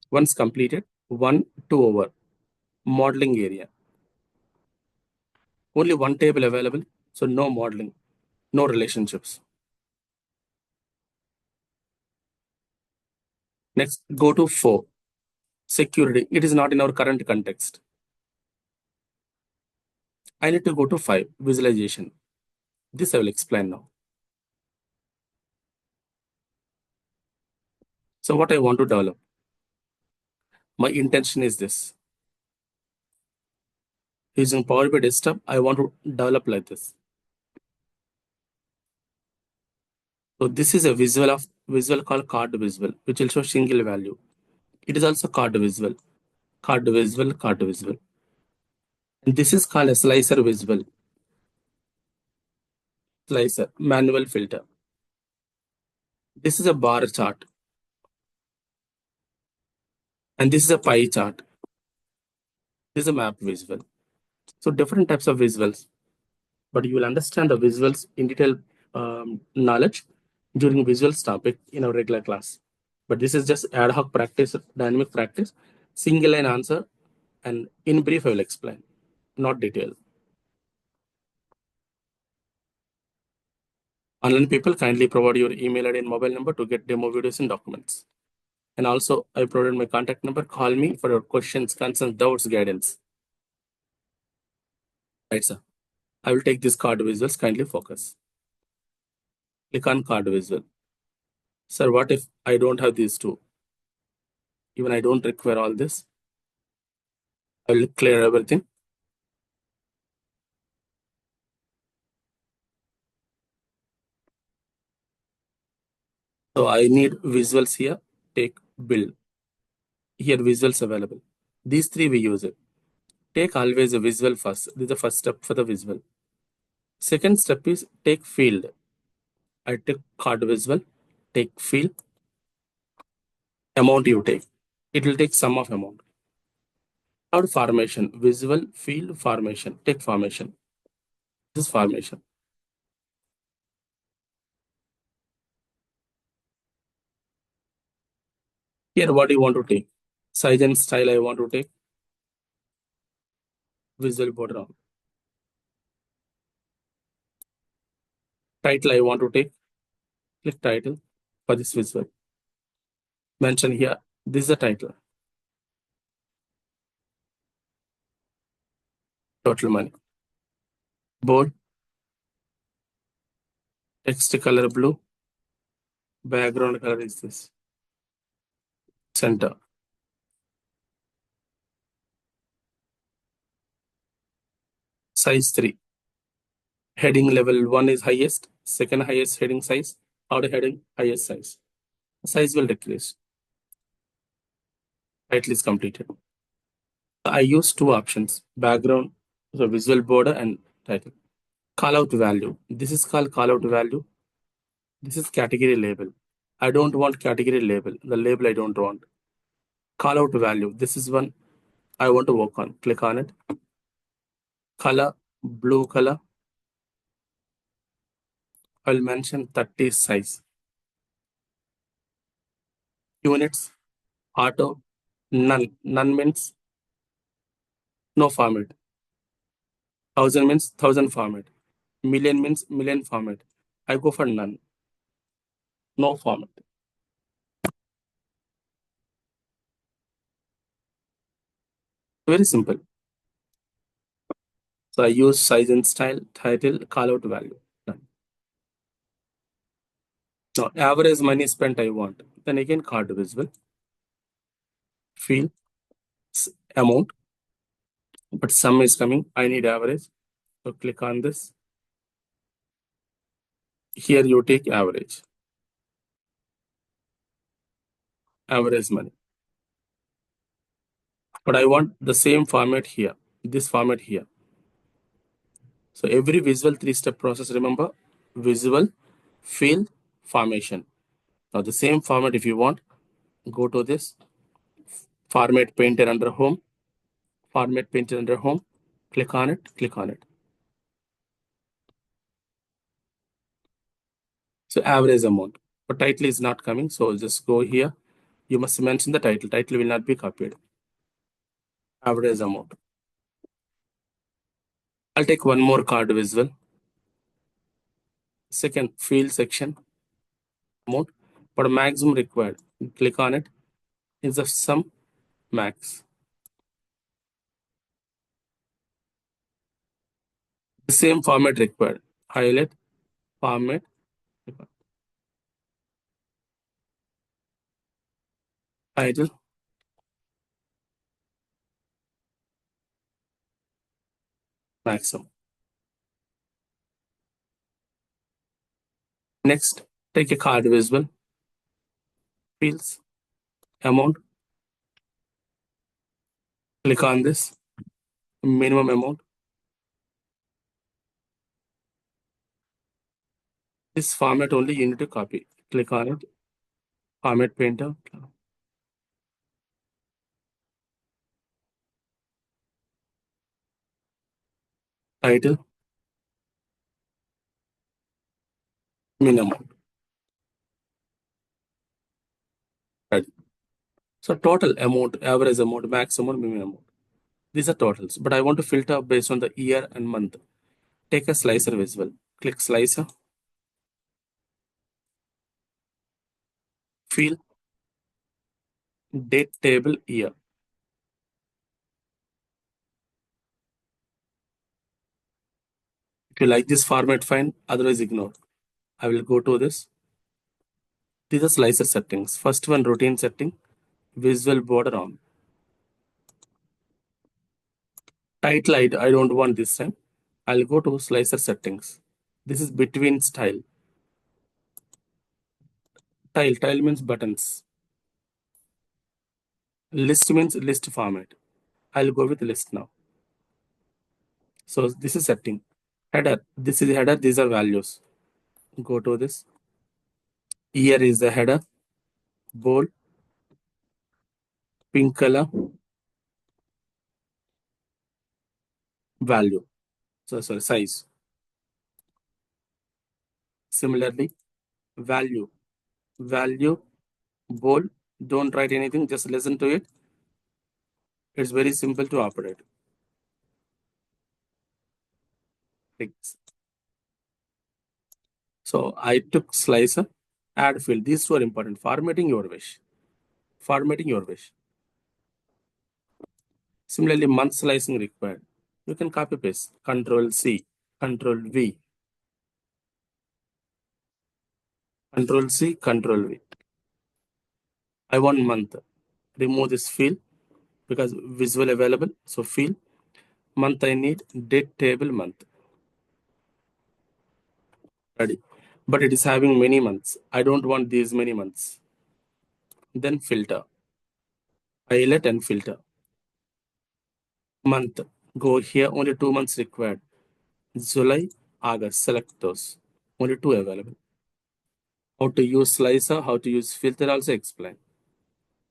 Once completed, 2 over, modeling area. Only one table available, so no modeling, no relationships. Next, go to 4, security. It is not in our current context. I need to go to 5, visualization. This I will explain now. So what I want to develop, my intention is this. Using Power BI Desktop, I want to develop like this. So this is a visual called card visual, which will show single value. It is also card visual, card visual, card visual. And this is called a slicer visual, slicer, manual filter. This is a bar chart. And this is a pie chart. This is a map visual. So different types of visuals, but you will understand the visuals in detail knowledge during visuals topic in our regular class. But this is just ad hoc practice, dynamic practice, single line answer, and in brief I will explain, not detail. Online people, kindly provide your email ID and mobile number to get demo videos and documents. And also I provided my contact number. Call me for your questions, concerns, doubts, guidance. Right, sir. I will take this card visuals, kindly focus. Click on card visual. Sir, what if I don't have these two? Even I don't require all this. I will clear everything. So I need visuals here. Take build. Here visuals available. These 3 we use it. Take always a visual first. This is the first step for the visual. Second step is take field. I take card visual. Take field. Amount you take. It will take sum of amount. Third formation. Visual field formation. Take formation. This is formation. Here what do you want to take? Size and style I want to take. Visual border on. Title I want to take. Click title for this visual. Mention here. This is the title. Total money. Bold. Text color blue. Background color is this. Center. Size 3. Heading level 1 is highest. Second highest heading size. Third heading highest size. Size will decrease. Title is completed. I use 2 options. Background, so visual border and title. Call out value. This is called call out value. This is category label. I don't want category label. The label I don't want. Call out value. This is one I want to work on. Click on it. Color, blue color. I'll mention 30 size. Units, auto, none. None means no format. 1,000 means 1,000 format. Million means million format. I go for none. No format. Very simple. So I use size and style, title, call out value. Done. Now average money spent I want. Then again card visible. Field amount, but sum is coming. I need average. So click on this. Here you take average. Average money. But I want the same format here. This format here. So every visual three-step process, remember, visual, field, formation. Now the same format if you want, go to this, format painter under home, format painter under home, click on it, click on it. So average amount, but title is not coming. So just go here. You must mention the title. Title will not be copied. Average amount. I'll take one more card visual. Second field section, amount, but maximum required. Click on it. Is the sum max. The same format required. Highlight, format, title, maximum. Next, take a card visible, fields, amount, click on this, minimum amount. This format only you need to copy. Click on it, format painter, title, minimum. Right. So total amount, average amount, max amount, minimum amount. These are totals, but I want to filter based on the year and month. Take a slicer visible. Click slicer, field, date table, year. If you like this format, fine. Otherwise, ignore. I will go to this. These are slicer settings. First one, routine setting, visual border on. Title, I don't want this time. I'll go to slicer settings. This is between style. Tile means buttons. List means list format. I'll go with list now. So this is setting. Header, this is header, these are values. Go to this. Here is the header, bold, pink color, value. So sorry, size. Similarly, value, bold. Don't write anything, just listen to it. It's very simple to operate. So I took slicer, add field. These two are important. Formatting your wish. Formatting your wish. Similarly, month slicing required. You can copy paste. Control C, Control V, Control C, Control V. I want month. Remove this field because visual available. So field, month I need, date table month. Ready. But it is having many months. I don't want these many months. Then filter. Highlight and filter. Month. Go here, only 2 months required. July, August. Select those. Only two available. How to use slicer, how to use filter also explain.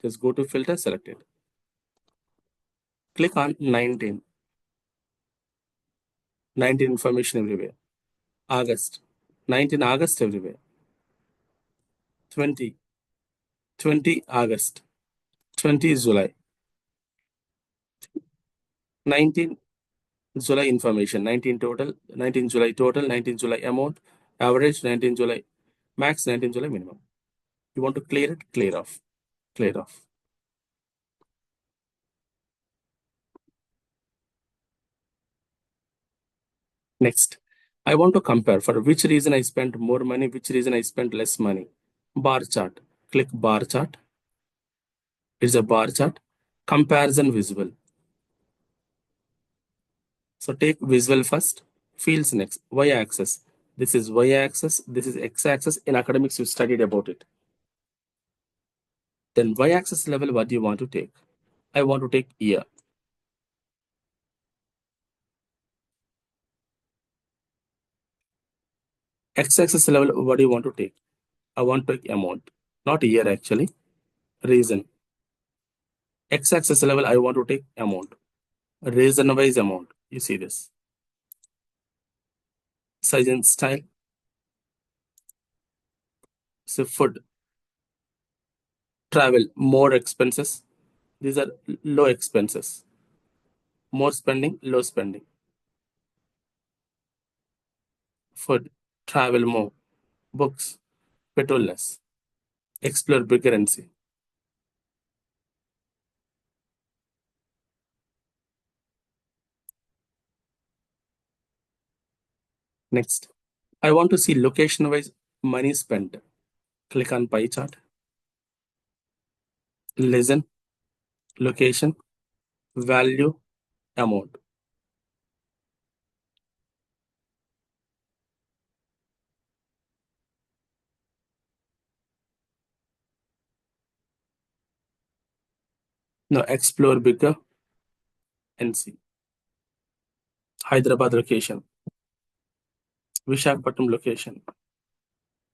Just go to filter, select it. Click on 19. 19 information everywhere. August. 19 August everywhere. 20 August. 20 July. 19 July information. 19 total. 19 July total. 19 July amount. Average. 19 July max. 19 July minimum. You want to clear it? Clear off. Clear off. Next, I want to compare for which reason I spent more money, which reason I spent less money. Bar chart. Click bar chart. It's a bar chart. Comparison visible. So take visual first. Fields next. Y axis. This is Y axis. This is X axis. In academics, you studied about it. Then Y axis level, what do you want to take? I want to take year. X axis level, what do you want to take? I want to take amount. Not year actually. Reason. X axis level, I want to take amount. Reason wise amount. You see this. Size and style. So food. Travel. More expenses. These are low expenses. More spending, low spending. Food. Travel more. Books. Petrol less. Explore bigger and see. Next. I want to see location wise money spent. Click on pie chart. Listen. Location. Value. Amount. Now explore bigger and see. Hyderabad location. Vishakhapatnam location.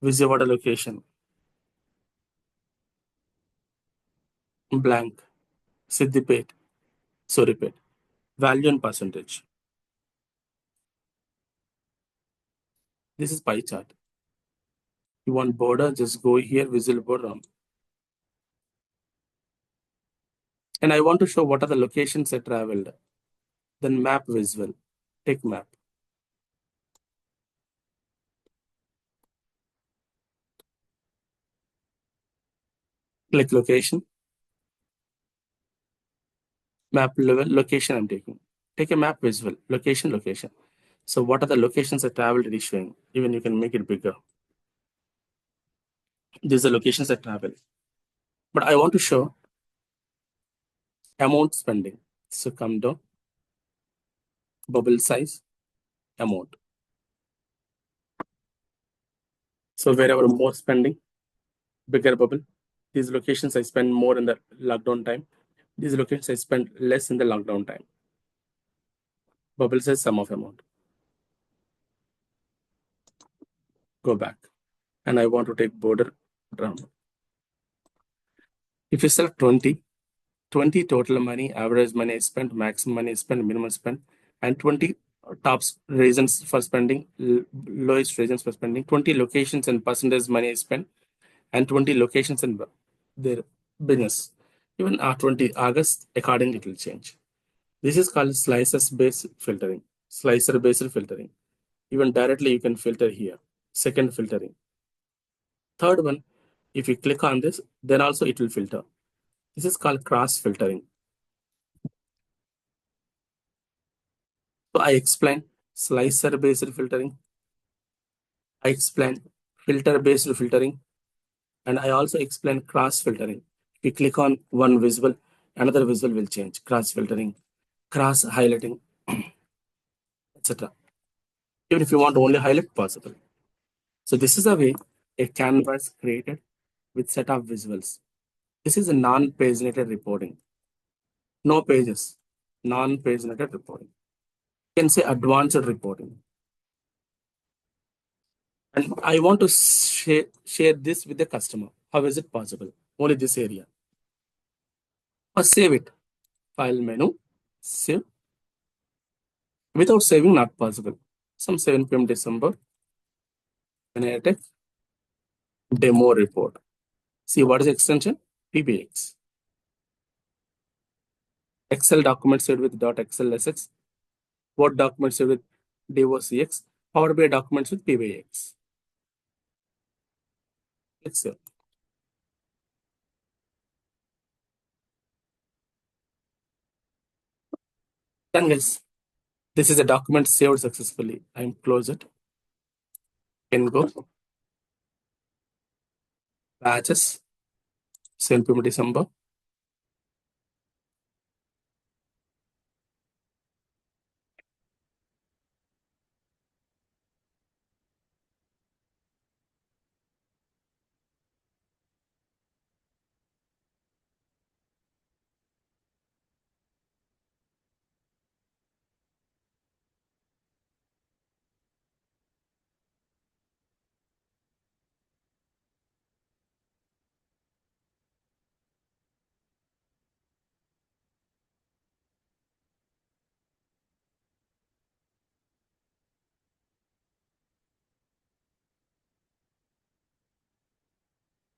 Vijayawada location. Blank. Siddipet. Soripet. Value and percentage. This is pie chart. You want border, just go here, visual border. And I want to show what are the locations I traveled. Then map visual. Take map. Click location. Map level, location I'm taking. Take a map visual. Location, location. So what are the locations I traveled? It is showing. Even you can make it bigger. These are locations I travel. But I want to show amount spending. So come down. Bubble size, amount. So wherever more spending, bigger bubble. These locations I spend more in the lockdown time. These locations I spend less in the lockdown time. Bubble size, sum of amount. Go back. And I want to take border round. If you select 20, 20 total money, average money spent, maximum money spent, minimum spent, and 20 tops reasons for spending, lowest reasons for spending, 20 locations and percentage money spent, and 20 locations in their business. Even 20 August, accordingly, it will change. This is called slices based filtering, slicer based filtering. Even directly, you can filter here. Second filtering. Third one, if you click on this, then also it will filter. This is called cross filtering. So I explained slicer based filtering. I explained filter based filtering. And I also explained cross filtering. If you click on one visual, another visual will change. Cross filtering, cross highlighting, etc. Even if you want to only highlight, possible. So this is a way a canvas created with set of visuals. This is a non-paginated reporting. No pages, non-paginated reporting. You can say advanced reporting. And I want to share this with the customer. How is it possible? Only this area. First, save it. File menu, save. Without saving, not possible. Some 7 p.m. December. VinayTech demo report. See what is the extension? PBX. Excel document saved with .xlsx. Word document saved with docx. Power BI documents with PBX. Excel. Done, guys. This is a document saved successfully. I'm close it. Can go. Batches. Send payment December.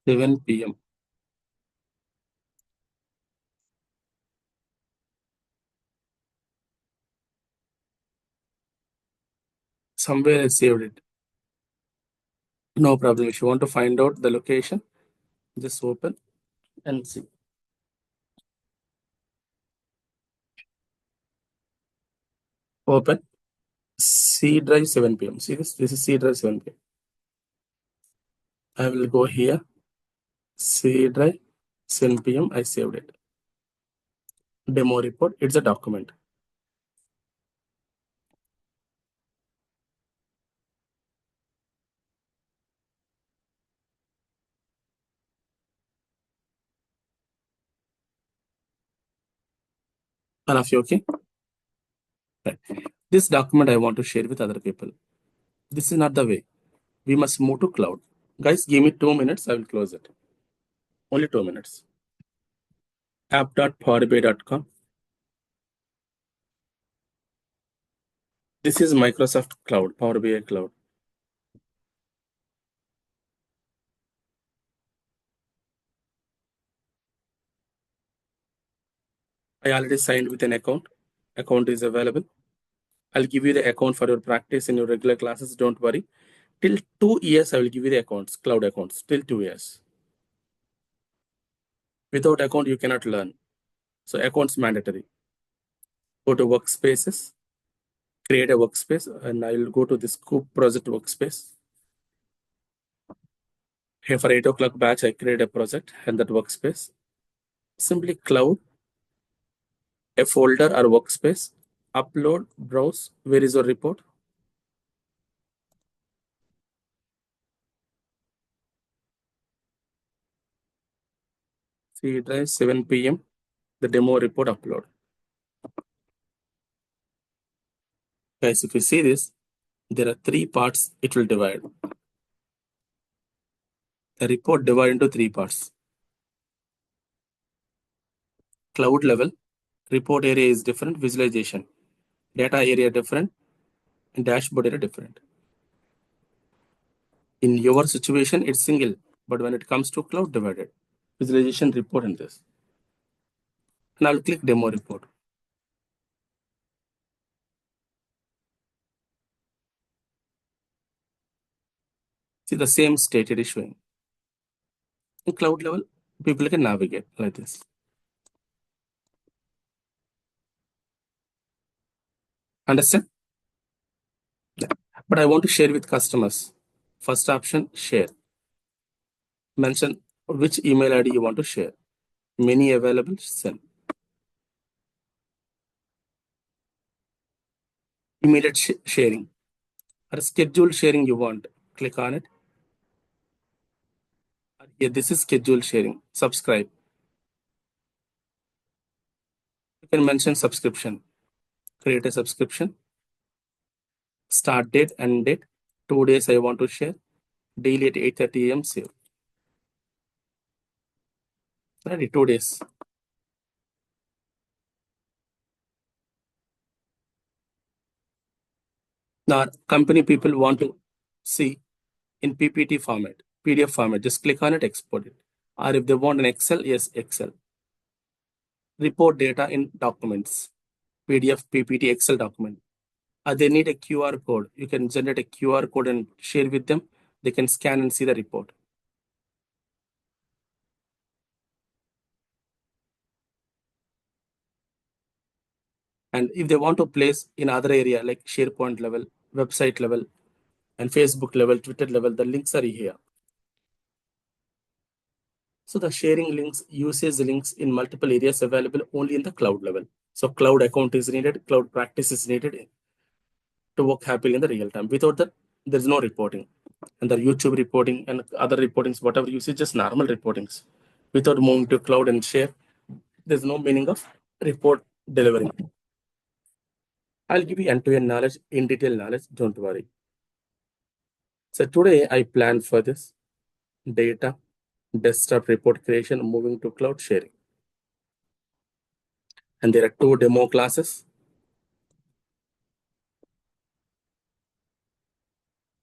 Seven PM. Somewhere I saved it. No problem. If you want to find out the location, just open and see. Open. C drive 7 PM. See this? This is C drive 7 PM. I will go here. C drive 7 PM. I saved it. Demo report. It's a document. All of you okay? Right. This document I want to share with other people. This is not the way. We must move to cloud. Guys, give me 2 minutes. I will close it. Only 2 minutes. app.powerbi.com. This is Microsoft Cloud, Power BI Cloud. I already signed with an account. Account is available. I'll give you the account for your practice in your regular classes. Don't worry. Till 2 years, I will give you the accounts, cloud accounts, till 2 years. Without account, you cannot learn. So accounts mandatory. Go to workspaces, create a workspace, and I will go to this Scoop project workspace. Here for 8 o'clock batch, I create a project and that workspace. Simply cloud, a folder or workspace, upload, browse. Where is your report? C drive 7 PM, the demo report upload. Guys, if you see this, there are 3 parts it will divide. The report divided into 3 parts. Cloud level, report area is different, visualization, data area different, and dashboard area different. In your situation, it's single, but when it comes to cloud, divided. Visualization report in this. And I'll click demo report. See the same state it is showing. In cloud level, people can navigate like this. Understand? Yeah. But I want to share with customers. First option, share. Mention which email ID you want to share. Many available, send. Immediate sharing or scheduled sharing you want. Click on it. Yeah, this is scheduled sharing. Subscribe. You can mention subscription. Create a subscription. Start date and date. 2 days I want to share. Daily at 8:30 AM save. Ready, 2 days. Now company people want to see in PPT format, PDF format. Just click on it, export it. Or if they want an Excel, yes, Excel. Report data in documents, PDF, PPT, Excel document. They need a QR code. You can generate a QR code and share with them. They can scan and see the report. And if they want to place in other area like SharePoint level, website level, and Facebook level, Twitter level, the links are here. So the sharing links, usage links in multiple areas available only in the cloud level. So cloud account is needed, cloud practice is needed to work happily in the real time. Without that, there's no reporting. And the YouTube reporting and other reportings, whatever you see, just normal reportings. Without moving to cloud and share, there's no meaning of report delivering. I'll give you end-to-end knowledge, in detail knowledge, don't worry. So today I planned for this data, desktop report creation, moving to cloud sharing. And there are two demo classes.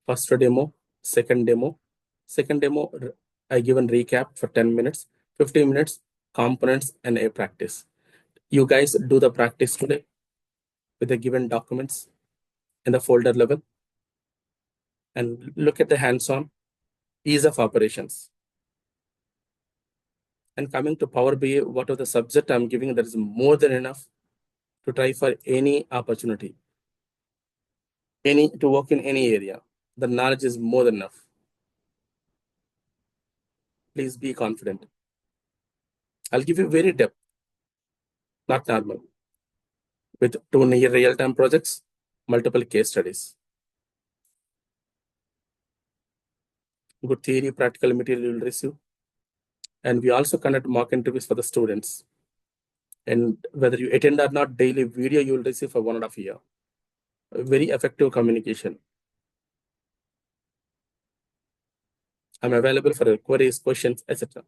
First demo, second demo. Second demo, I given recap for 10 minutes, 15 minutes, components and a practice. You guys do the practice today with the given documents in the folder level and look at the hands-on ease of operations. And coming to Power BI, whatever the subject I'm giving, that is more than enough to try for any opportunity, to work in any area. The knowledge is more than enough. Please be confident. I'll give you very depth, not normal, with two near real-time projects, multiple case studies. Good theory, practical material you'll receive. And we also conduct mock interviews for the students. And whether you attend or not, daily video you will receive for 1.5 years. Very effective communication. I'm available for queries, questions, etc.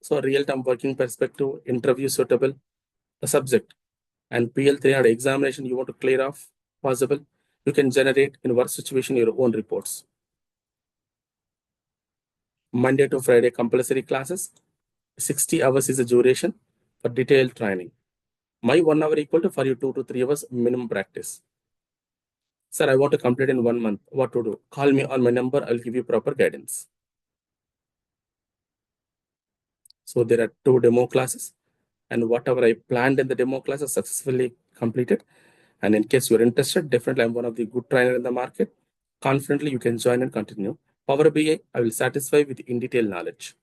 So real-time working perspective, interview suitable, the subject, and PL300 examination you want to clear off, possible. You can generate in work situation your own reports. Monday to Friday compulsory classes, 60 hours is the duration for detailed training. My 1 hour equal to for you 2 to 3 hours minimum practice. Sir, I want to complete in 1 month. What to do? Call me on my number. I'll give you proper guidance. So there are 2 demo classes, and whatever I planned in the demo classes successfully completed. And in case you're interested, definitely I'm one of the good trainer in the market. Confidently, you can join and continue. Power BI, I will satisfy with in detail knowledge.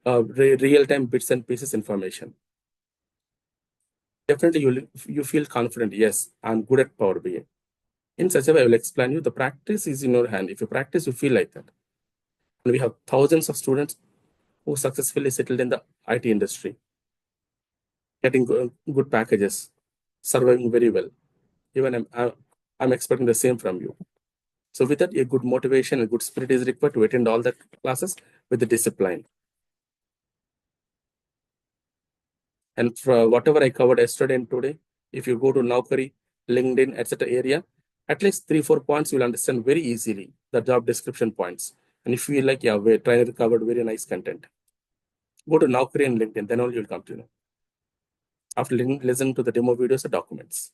With real-time bits and pieces information. Definitely you feel confident. Yes, I'm good at Power BI. In such a way, I will explain you. The practice is in your hand. If you practice, you feel like that. And we have thousands of students who successfully settled in the IT industry, getting good packages, surviving very well. Even I'm expecting the same from you. So with that, a good motivation, a good spirit is required to attend all the classes with the discipline. And for whatever I covered yesterday and today, if you go to Naukri, LinkedIn, etc. area, at least 3-4 points you'll understand very easily the job description points. And if you feel like, yeah, we're trying to cover very nice content, go to Naukri and LinkedIn, then only you'll come to know. After listening to the demo videos or documents.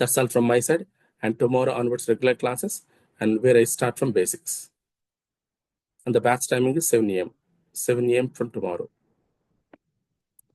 That's all from my side. And tomorrow onwards, regular classes, and where I start from basics. And the batch timing is 7 a.m. 7 a.m. from tomorrow.